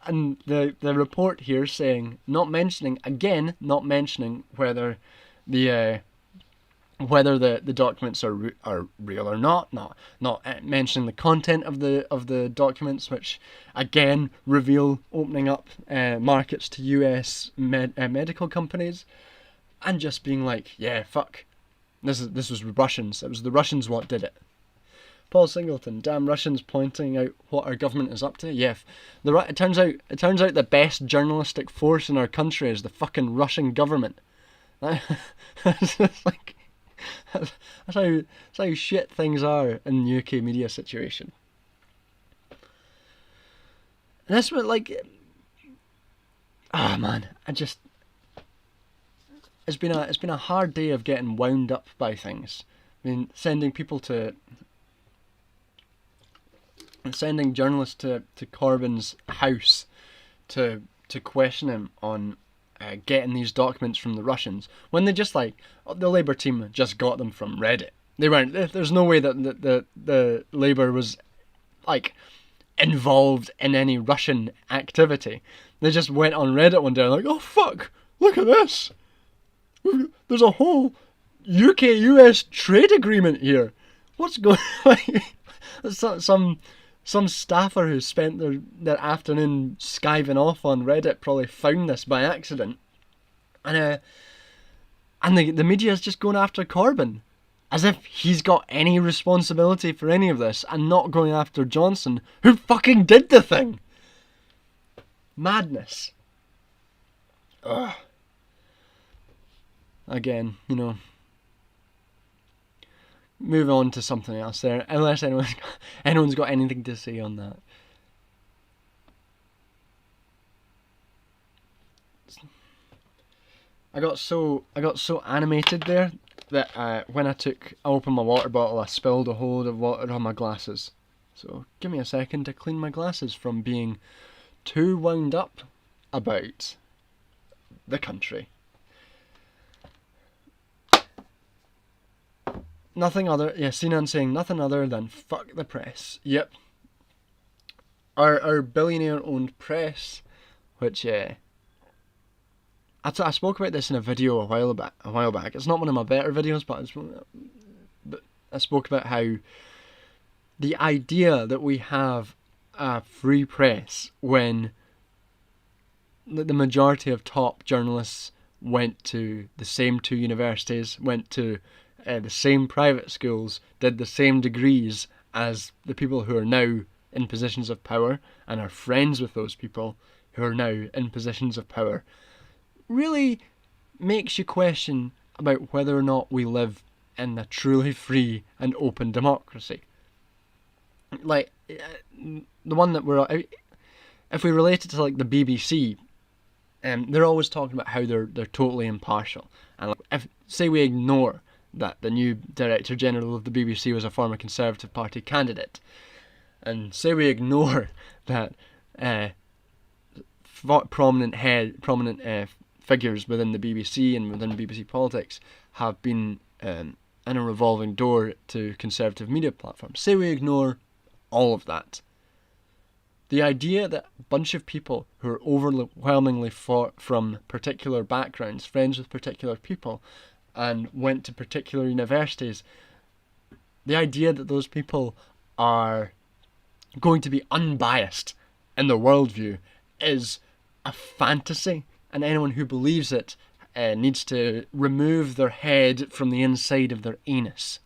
[SPEAKER 1] and the report here saying, not mentioning whether the documents are real or not mentioning the content of the documents, which again reveal opening up markets to US medical companies, and just being like, yeah, fuck, this was Russians. It was the Russians what did it. Paul Singleton, damn Russians pointing out what our government is up to. Yeah, it turns out the best journalistic force in our country is the fucking Russian government. That's like, that's how shit things are in the UK media situation. And that's what, like, man, it's been a hard day of getting wound up by things. I mean, sending journalists to Corbyn's house to question him on getting these documents from the Russians, when they just, like, the Labour team just got them from Reddit. They weren't. There's no way that the Labour was, like, involved in any Russian activity. They just went on Reddit one day and like, oh fuck, look at this. There's a whole UK-US trade agreement here. What's going on? Some staffer who spent their afternoon skiving off on Reddit probably found this by accident. And the media is just going after Corbyn, as if he's got any responsibility for any of this, and not going after Johnson, who fucking did the thing. Madness. Ugh. Again, move on to something else there, unless anyone's got anything to say on that. I got so animated there that when I opened my water bottle, I spilled a whole lot of water on my glasses. So give me a second to clean my glasses from being too wound up about the country. Sinan saying nothing other than fuck the press. Yep. Our billionaire-owned press, which I spoke about this in a video a while back. It's not one of my better videos, but I spoke about how the idea that we have a free press when the majority of top journalists went to the same two universities, went to the same private schools, did the same degrees as the people who are now in positions of power and are friends with those people who are now in positions of power, really makes you question about whether or not we live in a truly free and open democracy. Like, the one that if we relate it to, like, the BBC, they're always talking about how they're totally impartial. And, like, if, say we ignore that the new Director General of the BBC was a former Conservative Party candidate, and say we ignore that prominent figures within the BBC and within BBC politics have been in a revolving door to conservative media platforms. Say we ignore all of that. The idea that a bunch of people who are overwhelmingly from particular backgrounds, friends with particular people, and went to particular universities, the idea that those people are going to be unbiased in their worldview is a fantasy, and anyone who believes it needs to remove their head from the inside of their anus.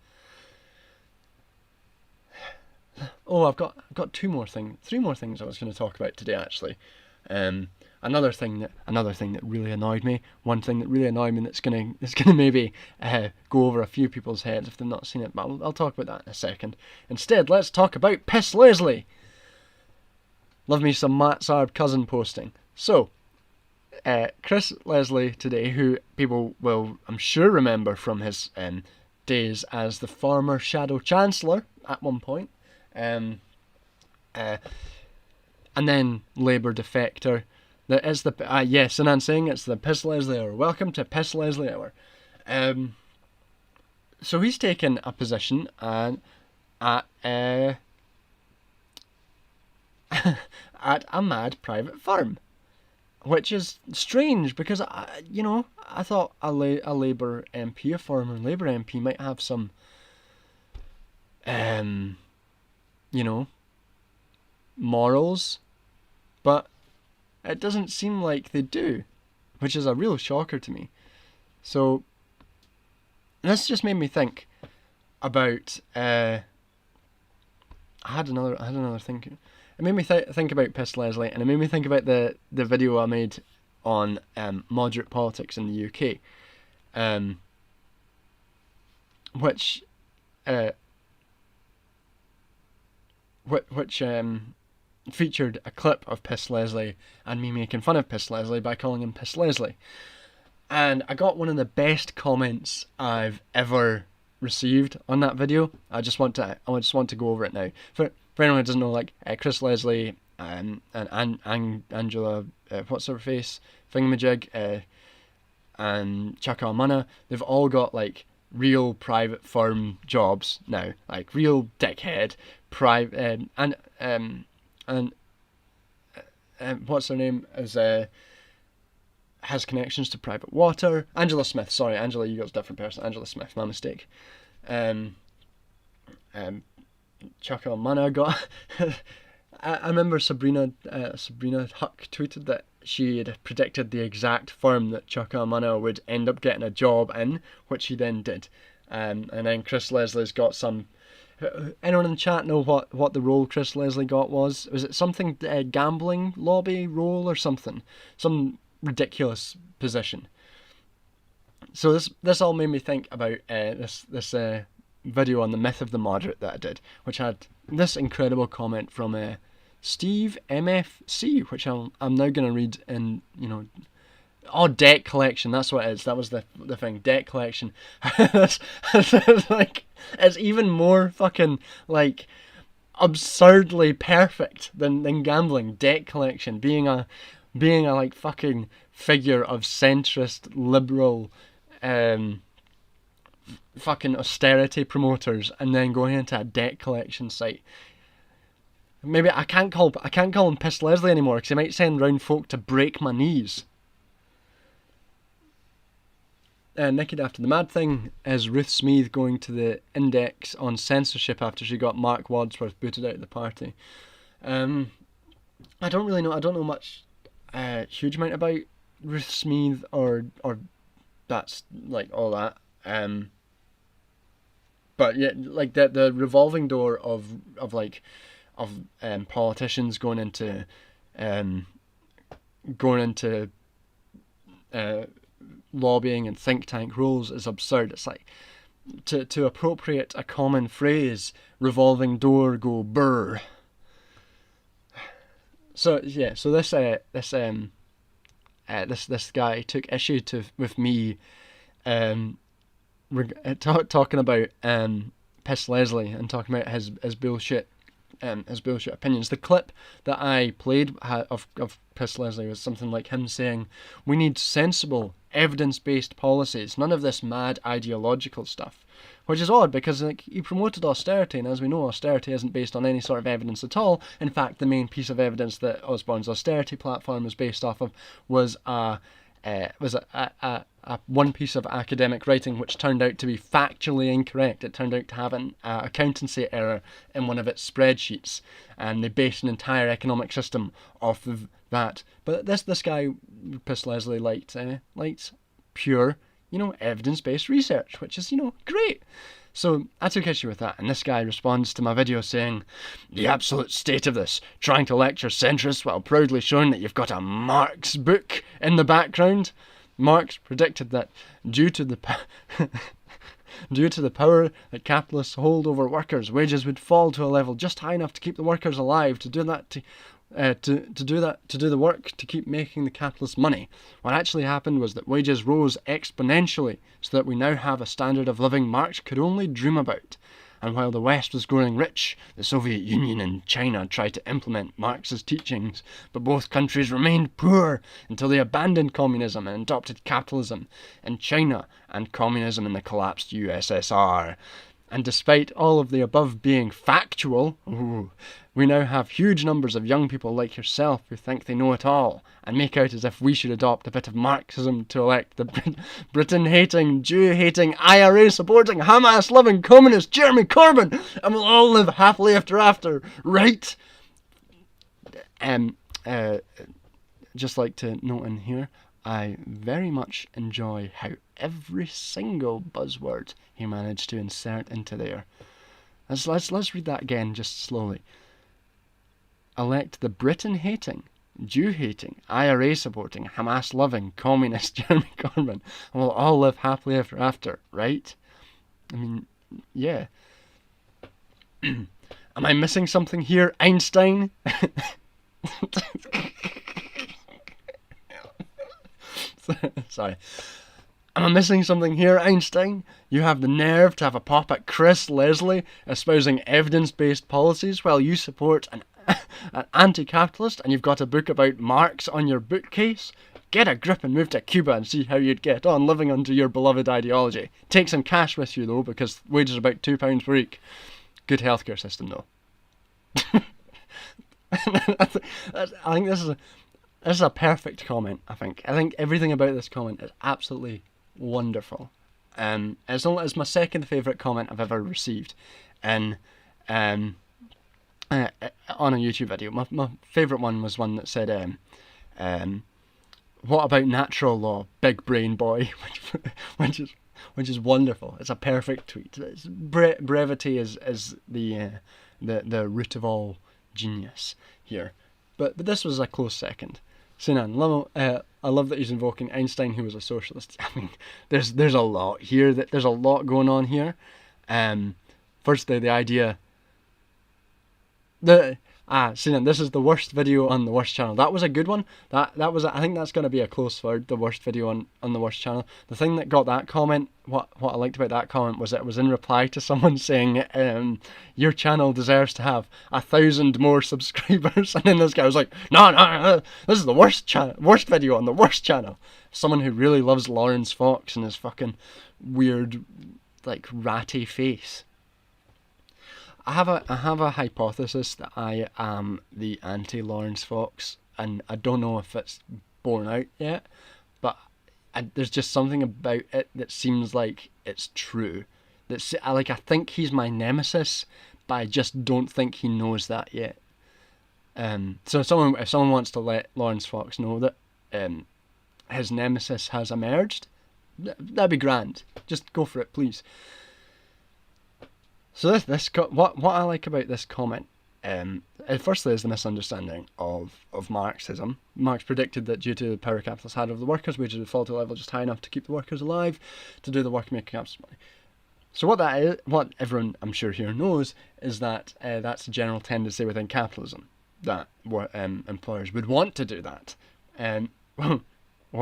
[SPEAKER 1] Oh, I've got three more things I was going to talk about today, actually. Another thing that really annoyed me. One thing that really annoyed me that's gonna maybe go over a few people's heads if they've not seen it, but I'll talk about that in a second. Instead, let's talk about Piss Leslie. Love me some Matt Sarb cousin posting. So, Chris Leslie today, who people will, I'm sure, remember from his days as the former Shadow Chancellor at one point, and then Labour defector. That is the yes, and I'm saying it's the Piss Leslie Hour. Welcome to Piss Leslie Hour. So he's taken a position at at a mad private firm, which is strange because I thought a Labour MP, a former Labour MP, might have some, morals, but it doesn't seem like they do, which is a real shocker to me. So this just made me think about. I had another thing. It made me think about Piss Leslie, and it made me think about the video I made on moderate politics in the UK, which featured a clip of Piss Leslie and me making fun of Piss Leslie by calling him Piss Leslie. And I got one of the best comments I've ever received on that video. I just want to go over it now. For anyone who doesn't know, like Chris Leslie and Angela, what's her face, Thingamajig, and Chaka Almana, they've all got like real private firm jobs now, like real dickhead private and what's her name is has connections to private water. Angela Smith, sorry, Angela, you got a different person. Angela Smith, my mistake. Chaka Almana got. I remember Sabrina Huck tweeted that she had predicted the exact firm that Chaka Almana would end up getting a job in, which she then did. And then Chris Leslie's got some. Anyone in the chat know what the role Chris Leslie got was? Was it something gambling lobby role or something? Some ridiculous position. So this all made me think about this video on the myth of the moderate that I did, which had this incredible comment from Steve MFC, which I'm now going to read in, debt collection, that's what it is. That was the thing, debt collection. it's like, it's even more fucking, like, absurdly perfect than gambling. Debt collection, being a like fucking figure of centrist liberal fucking austerity promoters, and then going into a debt collection site. Maybe I can't call him Piss Leslie anymore because he might send round folk to break my knees. Naked After the Mad Thing is Ruth Smeeth going to the Index on censorship after she got Mark Wadsworth booted out of the party. I don't know much huge amount about Ruth Smeeth or that's like all that. But yeah, like the revolving door of politicians going into lobbying and think tank roles is absurd. It's like to appropriate a common phrase, revolving door, go burr. So yeah, so this guy took issue with me talking about Piss Leslie and talking about his bullshit opinions. The clip that I played of Piss Leslie was something like him saying, "We need sensible, evidence-based policies, none of this mad ideological stuff," which is odd because like he promoted austerity, and as we know, austerity isn't based on any sort of evidence at all. In fact, the main piece of evidence that Osborne's austerity platform was based off of was one piece of academic writing which turned out to be factually incorrect. It turned out to have an accountancy error in one of its spreadsheets, and they based an entire economic system off of that. But this guy, Piss Leslie, liked pure, evidence-based research, which is, great. So I took issue with that, and this guy responds to my video saying, "The absolute state of this, trying to lecture centrists while proudly showing that you've got a Marx book in the background." Marx predicted that due to the power that capitalists hold over workers, wages would fall to a level just high enough to keep the workers alive. To do the work to keep making the capitalists money. What actually happened was that wages rose exponentially, so that we now have a standard of living Marx could only dream about. And while the West was growing rich, the Soviet Union and China tried to implement Marx's teachings, but both countries remained poor until they abandoned communism and adopted capitalism in China and communism in the collapsed USSR. And despite all of the above being factual, we now have huge numbers of young people like yourself who think they know it all and make out as if we should adopt a bit of Marxism to elect the Britain-hating, Jew-hating, IRA-supporting, Hamas-loving communist Jeremy Corbyn, and we'll all live happily after, right? Just like to note in here, I very much enjoy how every single buzzword he managed to insert into there. Let's read that again just slowly. Elect the Britain-hating, Jew-hating, IRA-supporting, Hamas-loving, communist Jeremy Corbyn, and we'll all live happily ever after, right? I mean, yeah. Am I missing something here, Einstein? Sorry. Am I missing something here, Einstein? You have the nerve to have a pop at Chris Leslie espousing evidence-based policies while you support an anti-capitalist, and you've got a book about Marx on your bookcase? Get a grip and move to Cuba and see how you'd get on living under your beloved ideology. Take some cash with you though, because wages are about £2 per week. Good healthcare system though. I think this is a perfect comment. I think everything about this comment is absolutely wonderful. It's my second favourite comment I've ever received, and on a YouTube video. My favourite one was one that said, "What about natural law, big brain boy?" which is wonderful. It's a perfect tweet. Brevity is the root of all genius here. But this was a close second. Sinan, I love that he's invoking Einstein, who was a socialist. I mean, there's a lot here. There's a lot going on here. Firstly, the idea. Sinan, this is the worst video on the worst channel. That was a good one. That was. I think that's going to be a close third. The worst video on the worst channel. The thing that got that comment, what I liked about that comment was it was in reply to someone saying, "Your channel deserves to have 1,000 more subscribers," and then this guy was like, "No, this is the worst video on the worst channel." Someone who really loves Lawrence Fox and his fucking weird, like ratty face. I have a hypothesis that I am the anti-Lawrence Fox, and I don't know if it's borne out yet, but there's just something about it that seems like it's true. I think he's my nemesis, but I just don't think he knows that yet. So if someone wants to let Lawrence Fox know that his nemesis has emerged, that'd be grand. Just go for it, please. So what I like about this comment, firstly, is the misunderstanding of Marxism. Marx predicted that due to the power capitalists had over the workers, wages would fall to a level just high enough to keep the workers alive, to do the work making capitalist money. So what that is, what everyone I'm sure here knows, is that that's a general tendency within capitalism, that employers would want to do that. What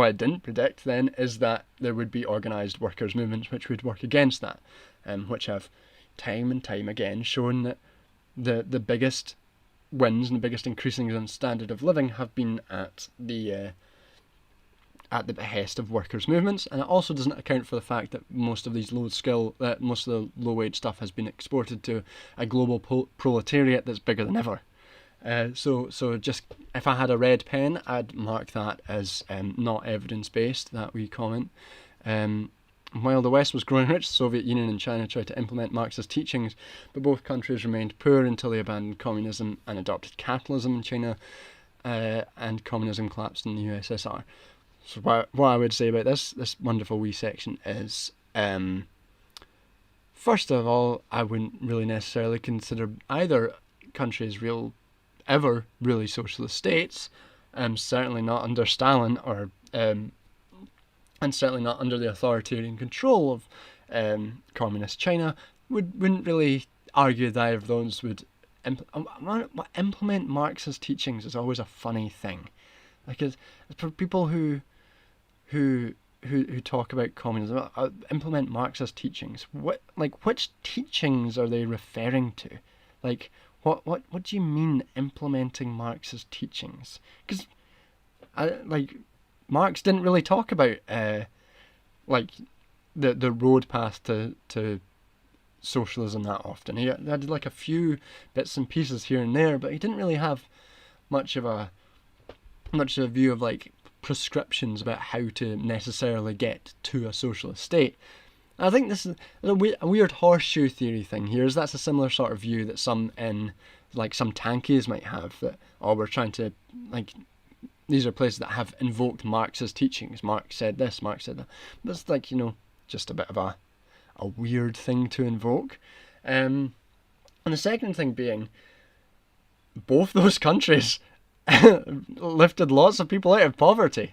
[SPEAKER 1] I didn't predict then is that there would be organised workers' movements which would work against that, which have time and time again shown that the biggest wins and the biggest increases in standard of living have been at the behest of workers' movements. And it also doesn't account for the fact that most of these most of the low wage stuff has been exported to a global proletariat that's bigger than ever. So just if I had a red pen, I'd mark that as not evidence based, that wee comment. While the West was growing rich, the Soviet Union and China tried to implement Marxist teachings, but both countries remained poor until they abandoned communism and adopted capitalism in China, and communism collapsed in the USSR. So what I would say about this wonderful wee section is, first of all, I wouldn't really necessarily consider either countries ever really socialist states, certainly not under Stalin or and certainly not under the authoritarian control of communist China. Wouldn't really argue that either of those would implement Marxist teachings. Is always a funny thing. Like, it's for people who talk about communism, implement Marxist teachings. Which teachings are they referring to? Like, what do you mean implementing Marxist teachings? Because Marx didn't really talk about the road path to socialism that often. He had like a few bits and pieces here and there, but he didn't really have much of a view of like prescriptions about how to necessarily get to a socialist state. And I think this is a weird horseshoe theory thing here. Is that's a similar sort of view that some tankies might have, that we're trying to, like, these are places that have invoked Marx's teachings. Marx said this, Marx said that. But it's like, just a bit of a weird thing to invoke. And the second thing being, both those countries lifted lots of people out of poverty.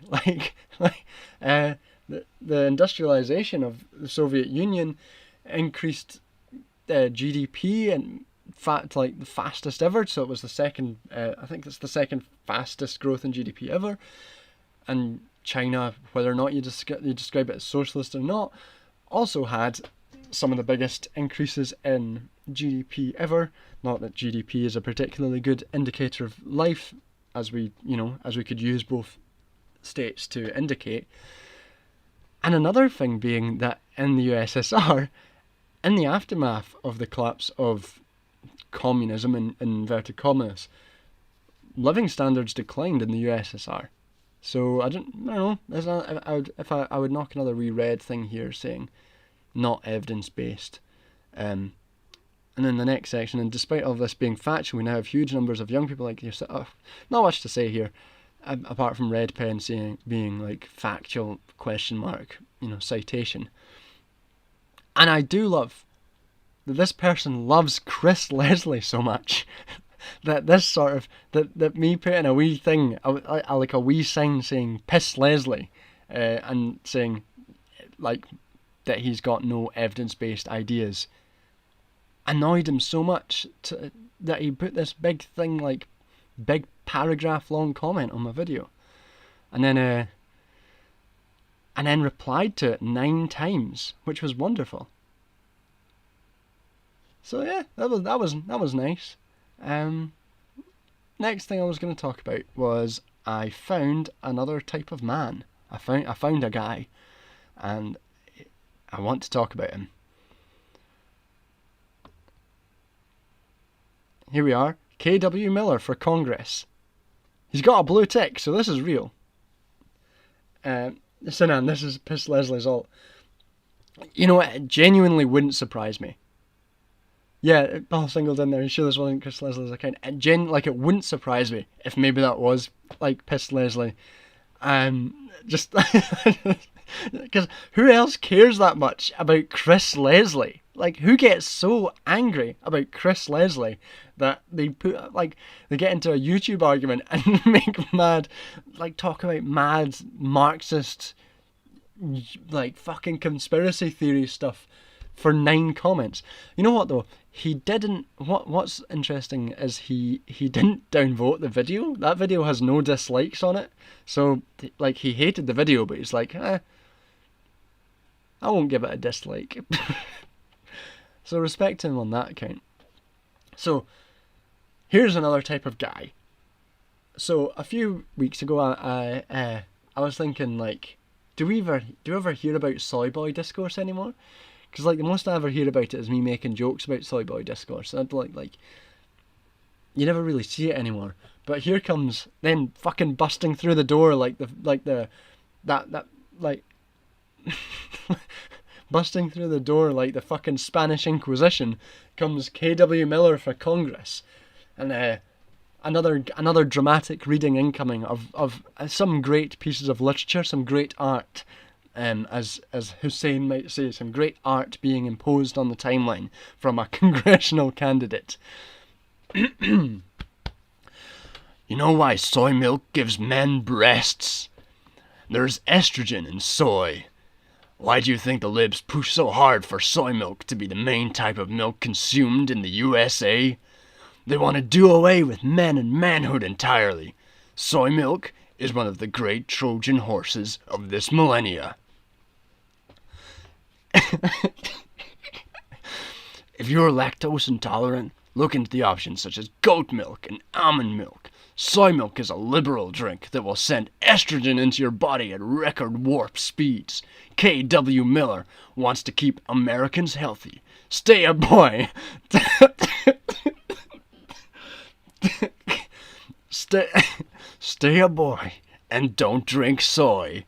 [SPEAKER 1] The industrialization of the Soviet Union increased GDP and like the fastest ever. So it was the second, I think it's the second fastest growth in GDP ever. And China, whether or not you describe it as socialist or not, also had some of the biggest increases in GDP ever. Not that GDP is a particularly good indicator of life, as we could use both states to indicate. And another thing being that in the USSR, in the aftermath of the collapse of communism, in inverted commas, living standards declined in the USSR. So I don't know. I would knock another wee red thing here saying not evidence-based. And then the next section, and despite all of this being factual, we now have huge numbers of young people like yourself. Not much to say here, apart from red pen being like factual ? Citation. And I do love that this person loves Chris Leslie so much that this sort of that me putting a wee thing, like a wee sign saying "Piss Leslie," and saying like that he's got no evidence-based ideas, annoyed him so much that he put this big thing, like big paragraph long comment on my video, and then replied to it 9 times, which was wonderful. So yeah, that was nice. Next thing I was going to talk about was I found another type of man. I found a guy, and I want to talk about him. Here we are, K.W. Miller for Congress. He's got a blue tick, so this is real. Sinan, this is Piss Leslie's alt. You know what? It genuinely wouldn't surprise me. Yeah, Paul singled in there. You sure this wasn't Chris Leslie's account? It wouldn't surprise me if maybe that was like Piss Leslie. Just because who else cares that much about Chris Leslie? Like, who gets so angry about Chris Leslie that they get into a YouTube argument and make mad, like, talk about mad Marxist, like, fucking conspiracy theory stuff for 9 comments. You know what though? He didn't. What's interesting is he didn't downvote the video. That video has no dislikes on it. So like, he hated the video, but he's like, I won't give it a dislike. So respect him on that account. So here's another type of guy. So a few weeks ago, I was thinking, like, do we ever hear about soy boy discourse anymore? Because like the most I ever hear about it is me making jokes about soy boy discourse. I'd like you never really see it anymore. But here comes then fucking busting through the door busting through the door like the fucking Spanish Inquisition comes K.W. Miller for Congress, and another dramatic reading incoming of some great pieces of literature, some great art. As Hussein might say, some great art being imposed on the timeline from a congressional candidate. You know why soy milk gives men breasts? There's estrogen in soy. Why do you think the libs push so hard for soy milk to be the main type of milk consumed in the USA? They want to do away with men and manhood entirely. Soy milk is one of the great Trojan horses of this millennia. If you're lactose intolerant, look into the options such as goat milk and almond milk. Soy milk is a liberal drink that will send estrogen into your body at record warp speeds. K.W. Miller wants to keep Americans healthy. Stay a boy. Stay a boy and don't drink soy.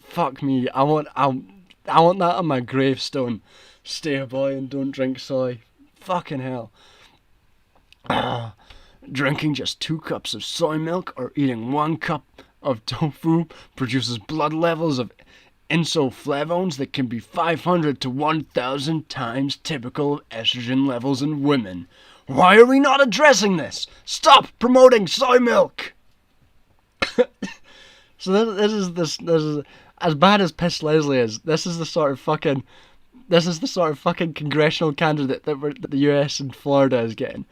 [SPEAKER 1] Fuck me. I want that on my gravestone. Stay a boy and don't drink soy. Fucking hell. Drinking just 2 cups of soy milk or eating 1 cup of tofu produces blood levels of isoflavones that can be 500 to 1,000 times typical of estrogen levels in women. Why are we not addressing this? Stop promoting soy milk! So this is as bad as Piss Leslie is. This is the sort of fucking congressional candidate that the US and Florida is getting.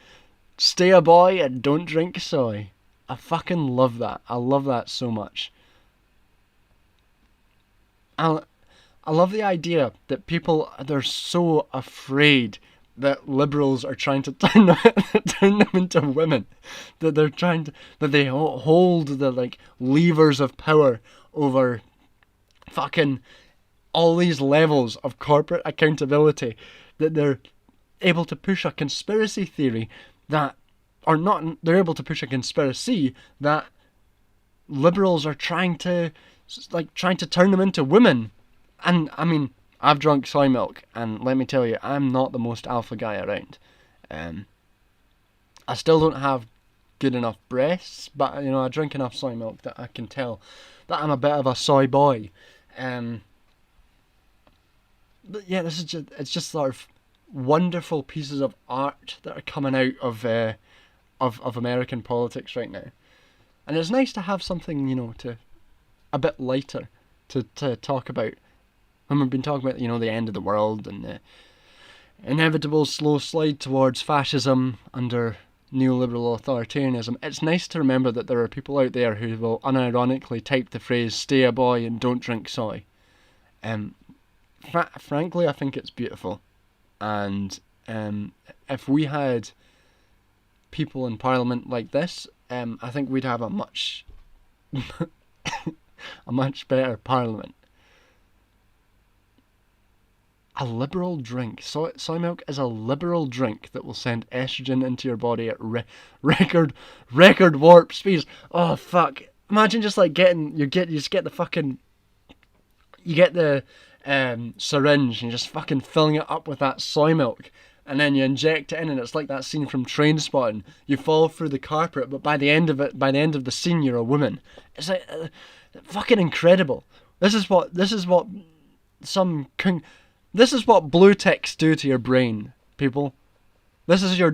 [SPEAKER 1] Stay a boy and don't drink soy. I fucking love that. I love that so much. I love the idea that they're so afraid that liberals are trying to turn them into women, that they hold the like levers of power over fucking all these levels of corporate accountability, that they're able to push a conspiracy theory that, or not, they're able to push a conspiracy that liberals are trying to turn them into women. And I mean, I've drunk soy milk, and let me tell you, I'm not the most alpha guy around. I still don't have good enough breasts, but I drink enough soy milk that I can tell that I'm a bit of a soy boy. But yeah, it's just sort of wonderful pieces of art that are coming out of American politics right now, and it's nice to have something to a bit lighter to talk about when we've been talking about the end of the world and the inevitable slow slide towards fascism under neoliberal authoritarianism. It's nice to remember that there are people out there who will unironically type the phrase "stay a boy and don't drink soy." Frankly, I think it's beautiful. And if we had people in Parliament like this, I think we'd have a much better Parliament. A liberal drink. Soy milk is a liberal drink that will send estrogen into your body at record warp speeds. Oh fuck! Imagine just like you get the syringe and just fucking filling it up with that soy milk, and then you inject it in, and it's like that scene from Trainspotting. You fall through the carpet, but by the end of the scene, you're a woman. It's like fucking incredible. This is what blue ticks do to your brain, people. This is your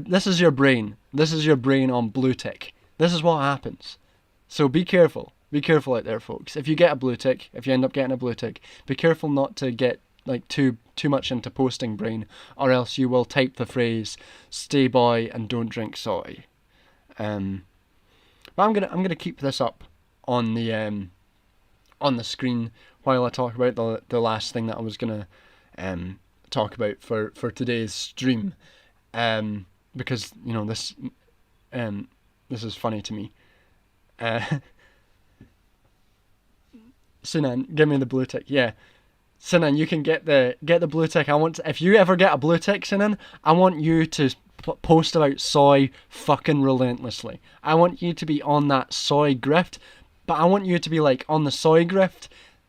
[SPEAKER 1] brain. This is your brain on blue tick. This is what happens. So be careful. Be careful out there, folks. If you get a blue tick, if you end up getting a blue tick, be careful not to get like too much into posting brain, or else you will type the phrase "stay boy and don't drink soy." But I'm gonna keep this up on the screen while I talk about the last thing that I was gonna talk about for today's stream, because this is funny to me. Sinan, give me the blue tick. Yeah, Sinan, you can get the blue tick. If you ever get a blue tick, Sinan, I want you to post about soy fucking relentlessly. I want you to be on that soy grift, but I want you to be like on the soy grift,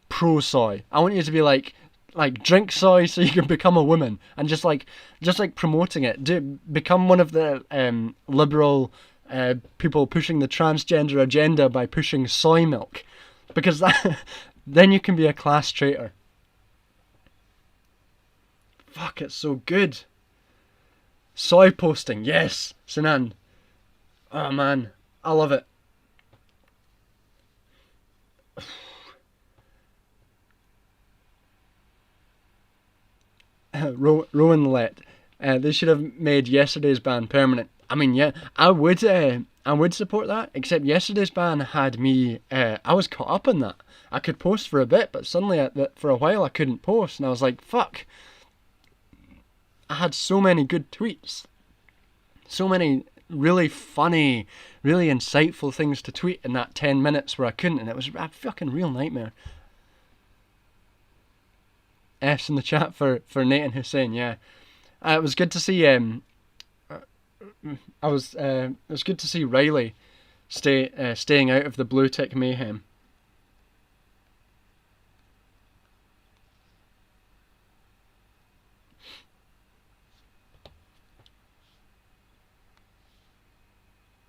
[SPEAKER 1] pro soy. I want you to be like drink soy so you can become a woman, and just like promoting it. Become one of the liberal people pushing the transgender agenda by pushing soy milk. Because then you can be a class traitor. Fuck, it's so good. Soy posting, yes, Sinan. Oh man, I love it. Rowan Lett. They should have made yesterday's ban permanent. I mean, yeah, I would support that, except yesterday's ban had me, I was caught up in that. I could post for a bit, but suddenly for a while I couldn't post, and I was like, fuck. I had so many good tweets. So many really funny, really insightful things to tweet in that 10 minutes where I couldn't, and it was a fucking real nightmare. F's in the chat for Nate and Hussein, yeah. It was good to see. It was good to see Riley staying out of the blue tick mayhem.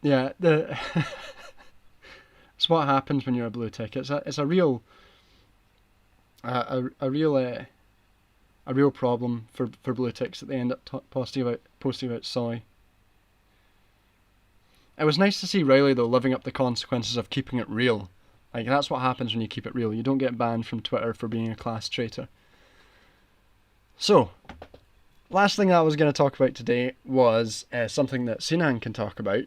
[SPEAKER 1] Yeah, it's what happens when you're a blue tick. It's a real a real problem for blue ticks that they end up posting about soy. It was nice to see Riley though living up the consequences of keeping it real. Like, that's what happens when you keep it real. You don't get banned from Twitter for being a class traitor. So, last thing I was going to talk about today was something that Sinan can talk about.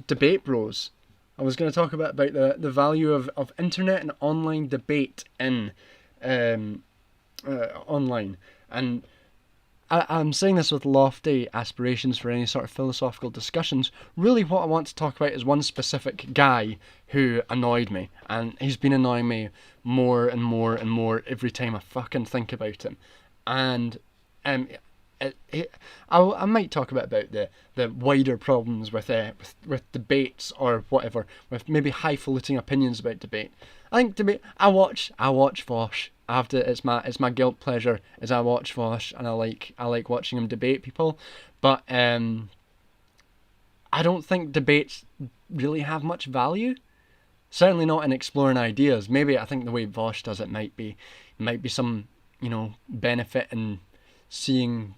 [SPEAKER 1] Debate bros. I was going to talk about the value of internet and online debate in online. And I'm saying this with lofty aspirations for any sort of philosophical discussions. Really what I want to talk about is one specific guy who annoyed me. And he's been annoying me more and more and more every time I fucking think about him. And I might talk about the wider problems with debates or whatever, with maybe highfalutin opinions about debate. I think debate. I watch Vosh. I have to. It's my guilt pleasure as I watch Vosh, and I like watching him debate people. But I don't think debates really have much value. Certainly not in exploring ideas. Maybe I think the way Vosh does it might be some benefit in seeing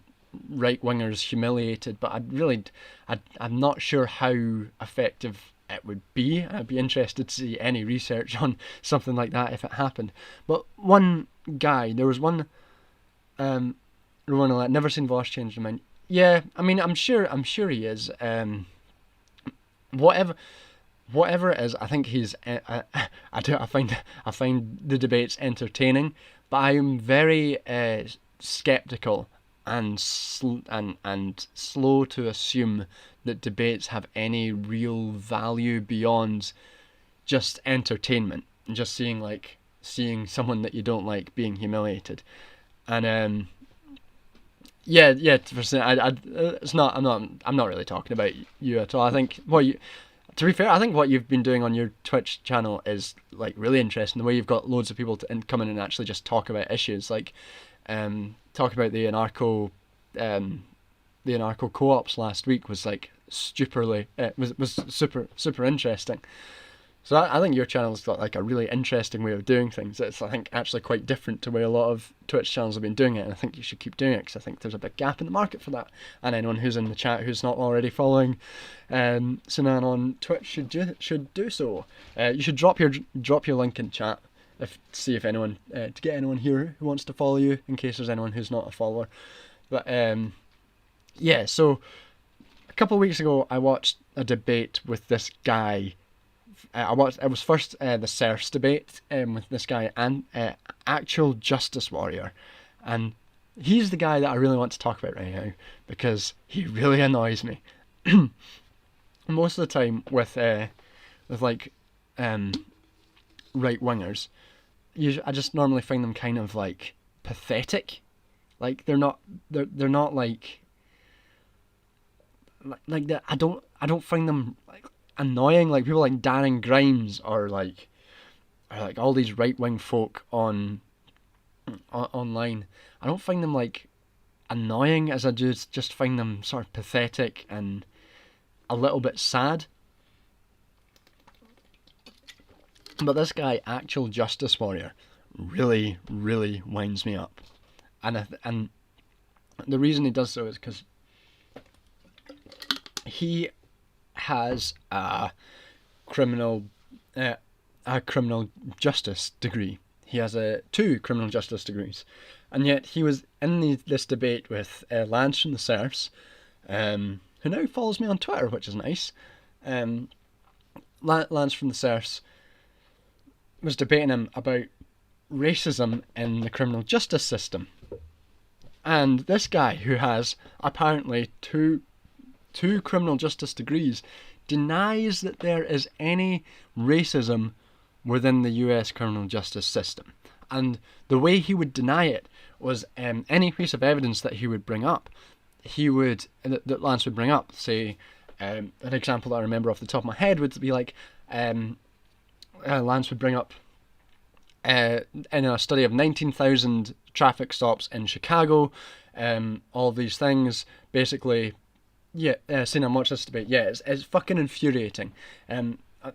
[SPEAKER 1] right wingers humiliated, but I'm not sure how effective it would be. I'd be interested to see any research on something like that if it happened. But one guy, there was one Rowan, never seen Vosh change their mind. Yeah, I mean, I'm sure he is. Whatever it is, I think he's. I find the debates entertaining, but I am very skeptical and slow to assume that debates have any real value beyond just entertainment and just seeing someone that you don't like being humiliated. And it's not. I'm not really talking about you at all. I think to be fair, I think what you've been doing on your Twitch channel is like really interesting. The way you've got loads of people to come in and actually just talk about issues, like talk about the anarcho co-ops last week was like was super interesting. So I think your channel's got like a really interesting way of doing things. It's, I think, actually quite different to the way a lot of Twitch channels have been doing it, and I think you should keep doing it because I think there's a big gap in the market for that. And anyone who's in the chat who's not already following Sinan on Twitch should do so. You should drop your link in chat to see if anyone to get anyone here who wants to follow you, in case there's anyone who's not a follower. But yeah, so a couple of weeks ago I watched a debate with this guy. It was first the serfs debate with this guy and actual justice warrior, and he's the guy that I really want to talk about right now because he really annoys me. Most of the time with like right wingers, I just normally find them kind of like pathetic. Like they're not like that. I don't find them like annoying, like people like Darren Grimes or like all these right wing folk online. I don't find them like annoying as I do just find them sort of pathetic and a little bit sad. But this guy, actual justice warrior, really winds me up, and the reason he does so is because he has a criminal justice degree. He has two criminal justice degrees, and yet he was in this debate with Lance from the Serfs, who now follows me on Twitter, which is nice. Lance from the Serfs was debating him about racism in the criminal justice system, and this guy, who has apparently two 2 criminal justice degrees, denies that there is any racism within the US criminal justice system. And the way he would deny it was any piece of evidence that he would bring up, that Lance would bring up, say, an example that I remember off the top of my head would be like, Lance would bring up, in a study of 19,000 traffic stops in Chicago, all these things, basically, seen and watched this debate, it's fucking infuriating.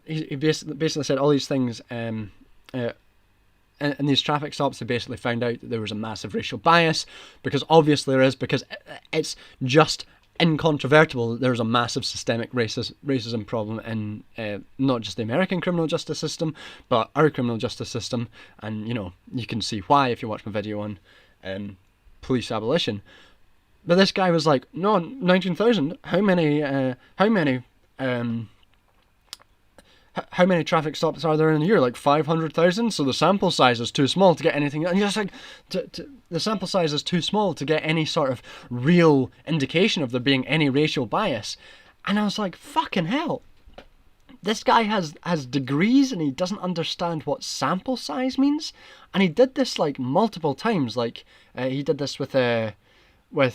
[SPEAKER 1] He basically said all these things, in these traffic stops, they basically found out that there was a massive racial bias, because obviously there is, because it's just incontrovertible that there's a massive systemic racism problem in not just the American criminal justice system, but our criminal justice system. And you can see why if you watch my video on police abolition. But this guy was like, no, 19,000. How many traffic stops are there in a year? Like 500,000. So the sample size is too small to get anything. And you're just like, the sample size is too small to get any sort of real indication of there being any racial bias. And I was like, fucking hell. This guy has degrees and he doesn't understand what sample size means. And he did this like multiple times. Like he did this with when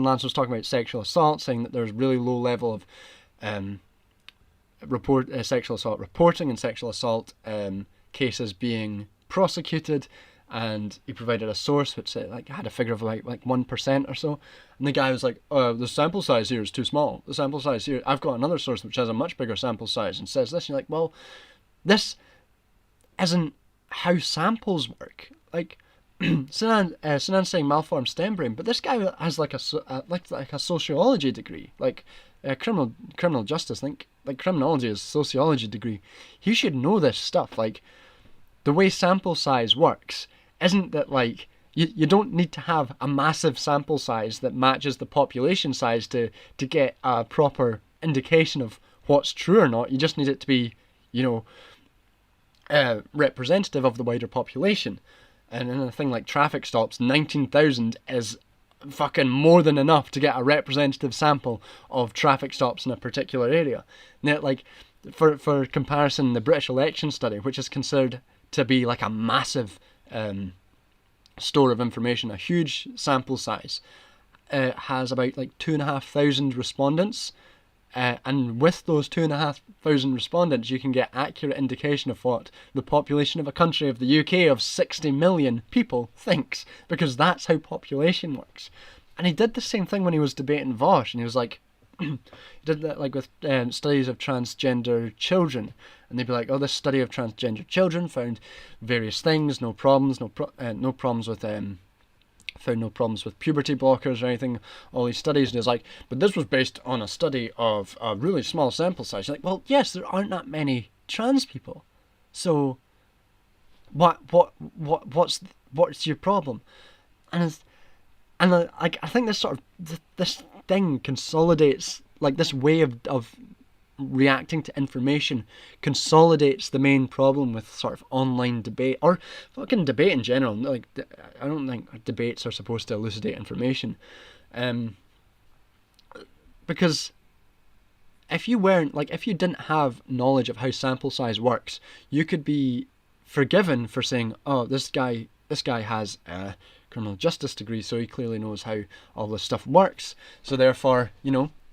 [SPEAKER 1] Lance was talking about sexual assault, saying that there's really low level of sexual assault reporting and sexual assault cases being prosecuted, and he provided a source which had a figure of like 1% or so, and the guy was like, the sample size here is too small. The sample size here, I've got another source which has a much bigger sample size and says this. And you're like, well, this isn't how samples work. Like Sinan's saying malformed stem brain, but this guy has like a sociology degree, like criminal justice. Like criminology is a sociology degree. He should know this stuff. Like the way sample size works isn't that like you don't need to have a massive sample size that matches the population size to get a proper indication of what's true or not. You just need it to be representative of the wider population. And in a thing like traffic stops, 19,000 is fucking more than enough to get a representative sample of traffic stops in a particular area. Now, like, for comparison, the British election study, which is considered to be like a massive store of information, a huge sample size, has about like 2,500 respondents. And with those 2,500 respondents, you can get accurate indication of what the population of a country of the UK of 60 million people thinks, because that's how population works. And he did the same thing when he was debating Vosh, and he was like, he did that like with studies of transgender children, and they'd be like, oh, this study of transgender children found various things, no problems with puberty blockers or anything, all these studies. And it's like, but this was based on a study of a really small sample size. You're like, well, yes, there aren't that many trans people, so what's your problem? And I think this sort of this thing consolidates, like this way of reacting to information consolidates the main problem with sort of online debate, or fucking debate in general. Like, I don't think debates are supposed to elucidate information, because if you didn't have knowledge of how sample size works, you could be forgiven for saying, oh, this guy has a criminal justice degree, so he clearly knows how all this stuff works, so therefore,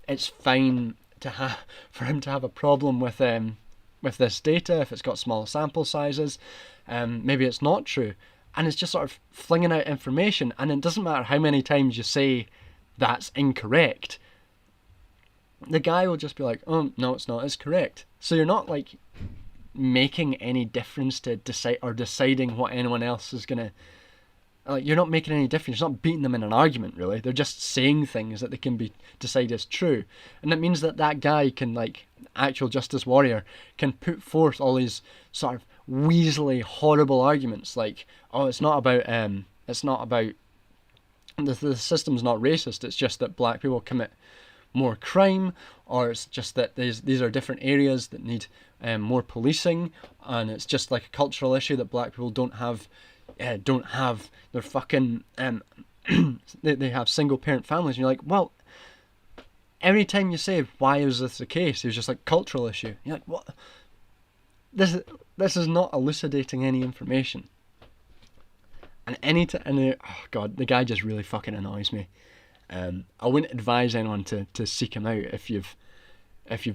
[SPEAKER 1] it's fine for him to have a problem with this data if it's got small sample sizes. Maybe it's not true, and it's just sort of flinging out information, and it doesn't matter how many times you say that's incorrect, the guy will just be like, oh no, it's not, it's correct. So you're not like making any difference to deciding what anyone else is gonna, you're not making any difference. You're not beating them in an argument, really. They're just saying things that they can be decided as true. And that means that guy can, like, actual justice warrior, can put forth all these sort of weaselly, horrible arguments, like, oh, it's not about the system's not racist, it's just that black people commit more crime, or it's just that these are different areas that need more policing, and it's just like a cultural issue that black people don't have their fucking they have single parent families. And you're like, well, every time you say, why is this the case? He was just like, cultural issue. You're like, what? This is not elucidating any information. And oh god, the guy just really fucking annoys me. I wouldn't advise anyone to seek him out if you've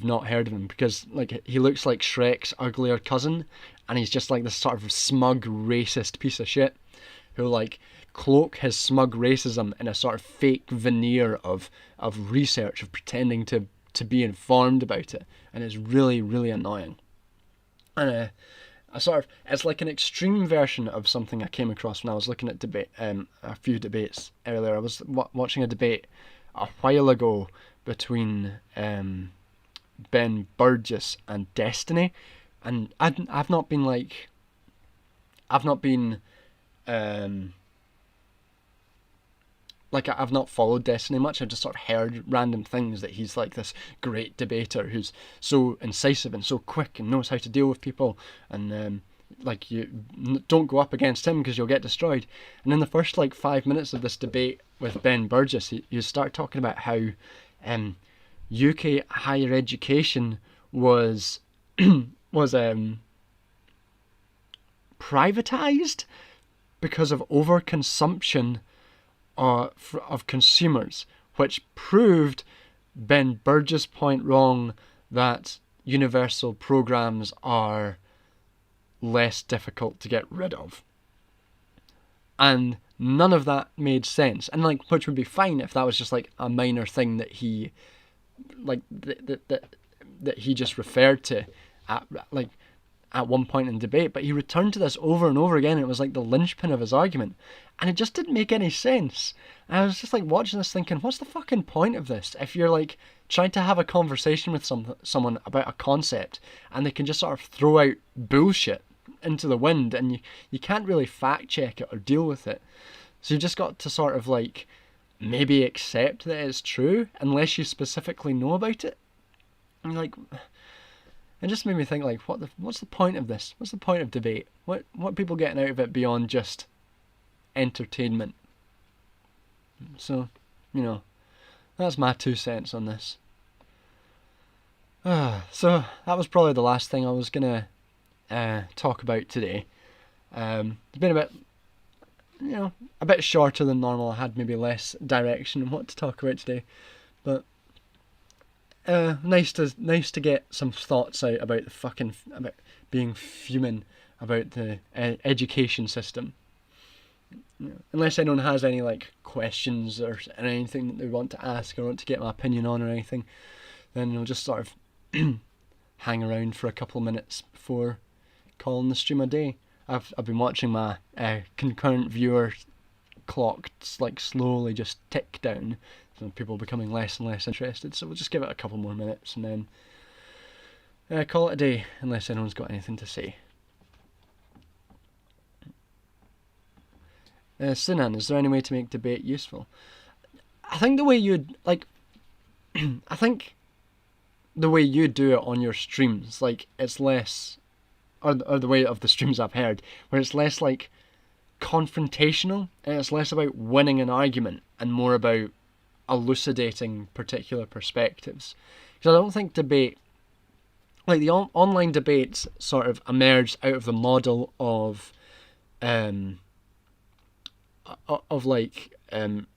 [SPEAKER 1] not heard of him, because like he looks like Shrek's uglier cousin, and he's just like this sort of smug racist piece of shit who like cloak his smug racism in a sort of fake veneer of research, of pretending to be informed about it, and it's really, really annoying. And it's like an extreme version of something I came across when I was looking at a few debates earlier. I was watching a debate a while ago between Ben Burgess and Destiny, and I've not followed Destiny much. I've just sort of heard random things, that he's like this great debater who's so incisive and so quick and knows how to deal with people, and like you don't go up against him because you'll get destroyed. And in the first like 5 minutes of this debate with Ben Burgess, you start talking about how UK higher education was privatized because of overconsumption of consumers, which proved Ben Burgess' point wrong, that universal programs are less difficult to get rid of. And none of that made sense, and like, which would be fine if that was just like a minor thing that he like that he just referred to at one point in debate, but he returned to this over and over again, and it was like the linchpin of his argument, and it just didn't make any sense. And I was just like watching this thinking, what's the fucking point of this if you're like trying to have a conversation with someone about a concept, and they can just sort of throw out bullshit into the wind, and you can't really fact check it or deal with it. So you just got to sort of like maybe accept that it's true unless you specifically know about it. And like, it just made me think, like, what's the point of this? What's the point of debate? What are people getting out of it beyond just entertainment? So, that's my 2 cents on this. So that was probably the last thing I was gonna talk about today. It's been a bit shorter than normal. I had maybe less direction on what to talk about today, but nice to get some thoughts out about about being fuming about the education system. Unless anyone has any like questions or anything that they want to ask or want to get my opinion on or anything, then I'll just sort of hang around for a couple of minutes before calling the stream a day. I've been watching my concurrent viewer clock like slowly just tick down, so people becoming less and less interested. So we'll just give it a couple more minutes and then call it a day, unless anyone's got anything to say. Sinan, is there any way to make debate useful? I think the way you'd like, I think the way you do it on your streams, like it's less, or the way of the streams I've heard, where it's less like confrontational, and it's less about winning an argument and more about elucidating particular perspectives. Because I don't think debate, like the online debates, sort of emerged out of the model of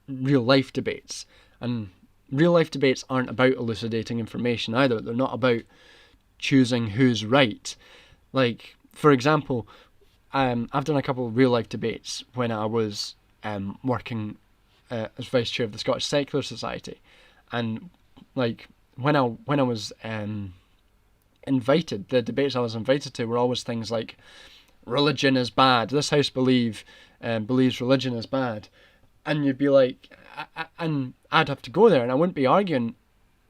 [SPEAKER 1] real life debates, and real life debates aren't about elucidating information either. They're not about choosing who's right. Like, for example, I've done a couple of real life debates when I was working as vice chair of the Scottish Secular Society, and like when I was invited, the debates I was invited to were always things like religion is bad. This house believes religion is bad, and you'd be like, and I'd have to go there, and I wouldn't be arguing,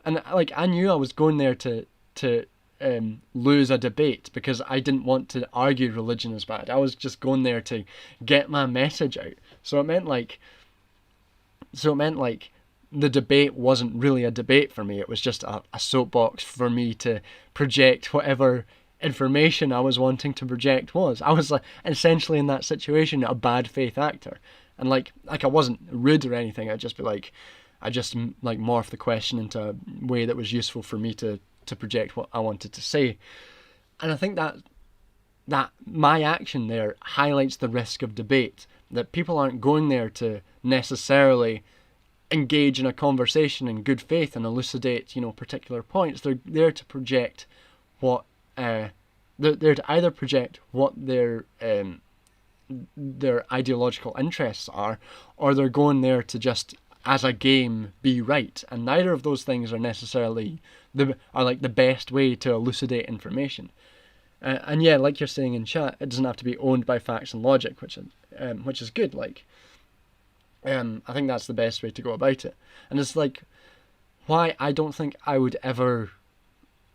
[SPEAKER 1] and like I knew I was going there to lose a debate because I didn't want to argue religion is bad. I was just going there to get my message out. So it meant like the debate wasn't really a debate for me. It was just a soapbox for me to project whatever information I was wanting to project was. I was like essentially in that situation a bad faith actor, and like I wasn't rude or anything. I'd just be like, I just like morphed the question into a way that was useful for me to project what I wanted to say. And I think that my action there highlights the risk of debate, that people aren't going there to necessarily engage in a conversation in good faith and elucidate, particular points. They're there to project what they're to either project what their ideological interests are, or they're going there to just, as a game, be right. And neither of those things are necessarily the best way to elucidate information. And yeah, like you're saying in chat, it doesn't have to be owned by facts and logic, which is good. I think that's the best way to go about it. And it's like why I don't think I would ever,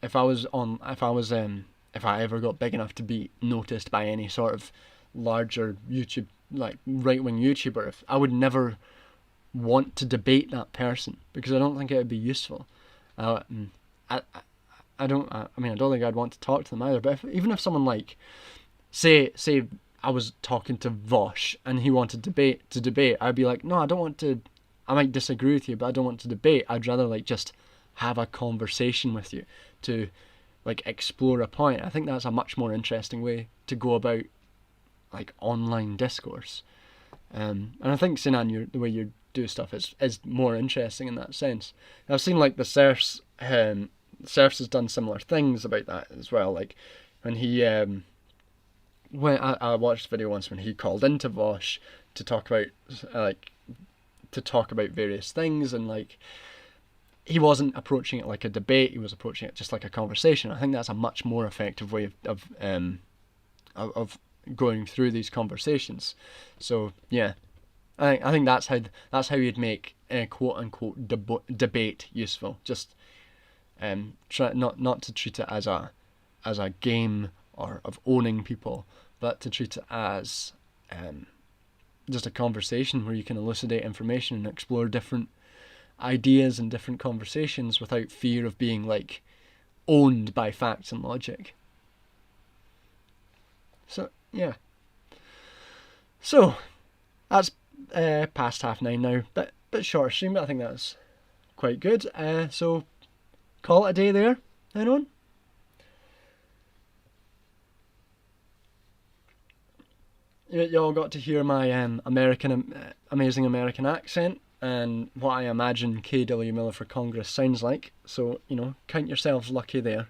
[SPEAKER 1] if I ever got big enough to be noticed by any sort of larger YouTube, like right-wing YouTuber, I would never want to debate that person, because I don't think it would be useful. I don't think I'd want to talk to them either. But even if someone like, say I was talking to Vosh and he wanted to debate, I'd be like, no, I don't want to. I might disagree with you, but I don't want to debate. I'd rather just have a conversation with you to explore a point. I think that's a much more interesting way to go about online discourse. And I think, Sinan, the way you do stuff is more interesting in that sense. I've seen the Serfs. Serfs has done similar things about that as well. When he when I watched a video once when he called into Vosh to talk about various things, and he wasn't approaching it like a debate. He was approaching it just like a conversation. I think that's a much more effective way of going through these conversations. So yeah, I think that's how you'd make quote unquote debate useful. Just try not to treat it as a game or of owning people, but to treat it as just a conversation where you can elucidate information and explore different ideas and different conversations without fear of being owned by facts and logic. So yeah. So that's past 9:30 now. Bit shorter stream, but I think that's quite good. So call it a day there, anyone? You all got to hear my amazing American accent and what I imagine K.W. Miller for Congress sounds like. So, count yourselves lucky there.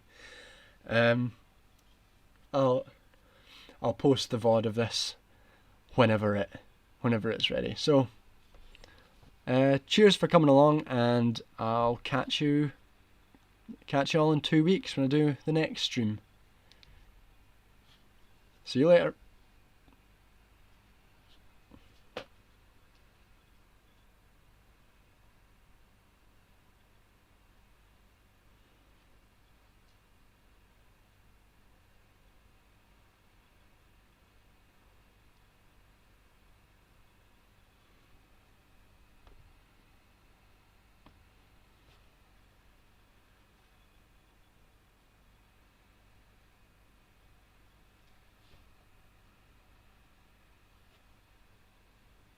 [SPEAKER 1] I'll post the VOD of this whenever it's ready. So, cheers for coming along, and I'll catch you all in 2 weeks when I do the next stream. See you later.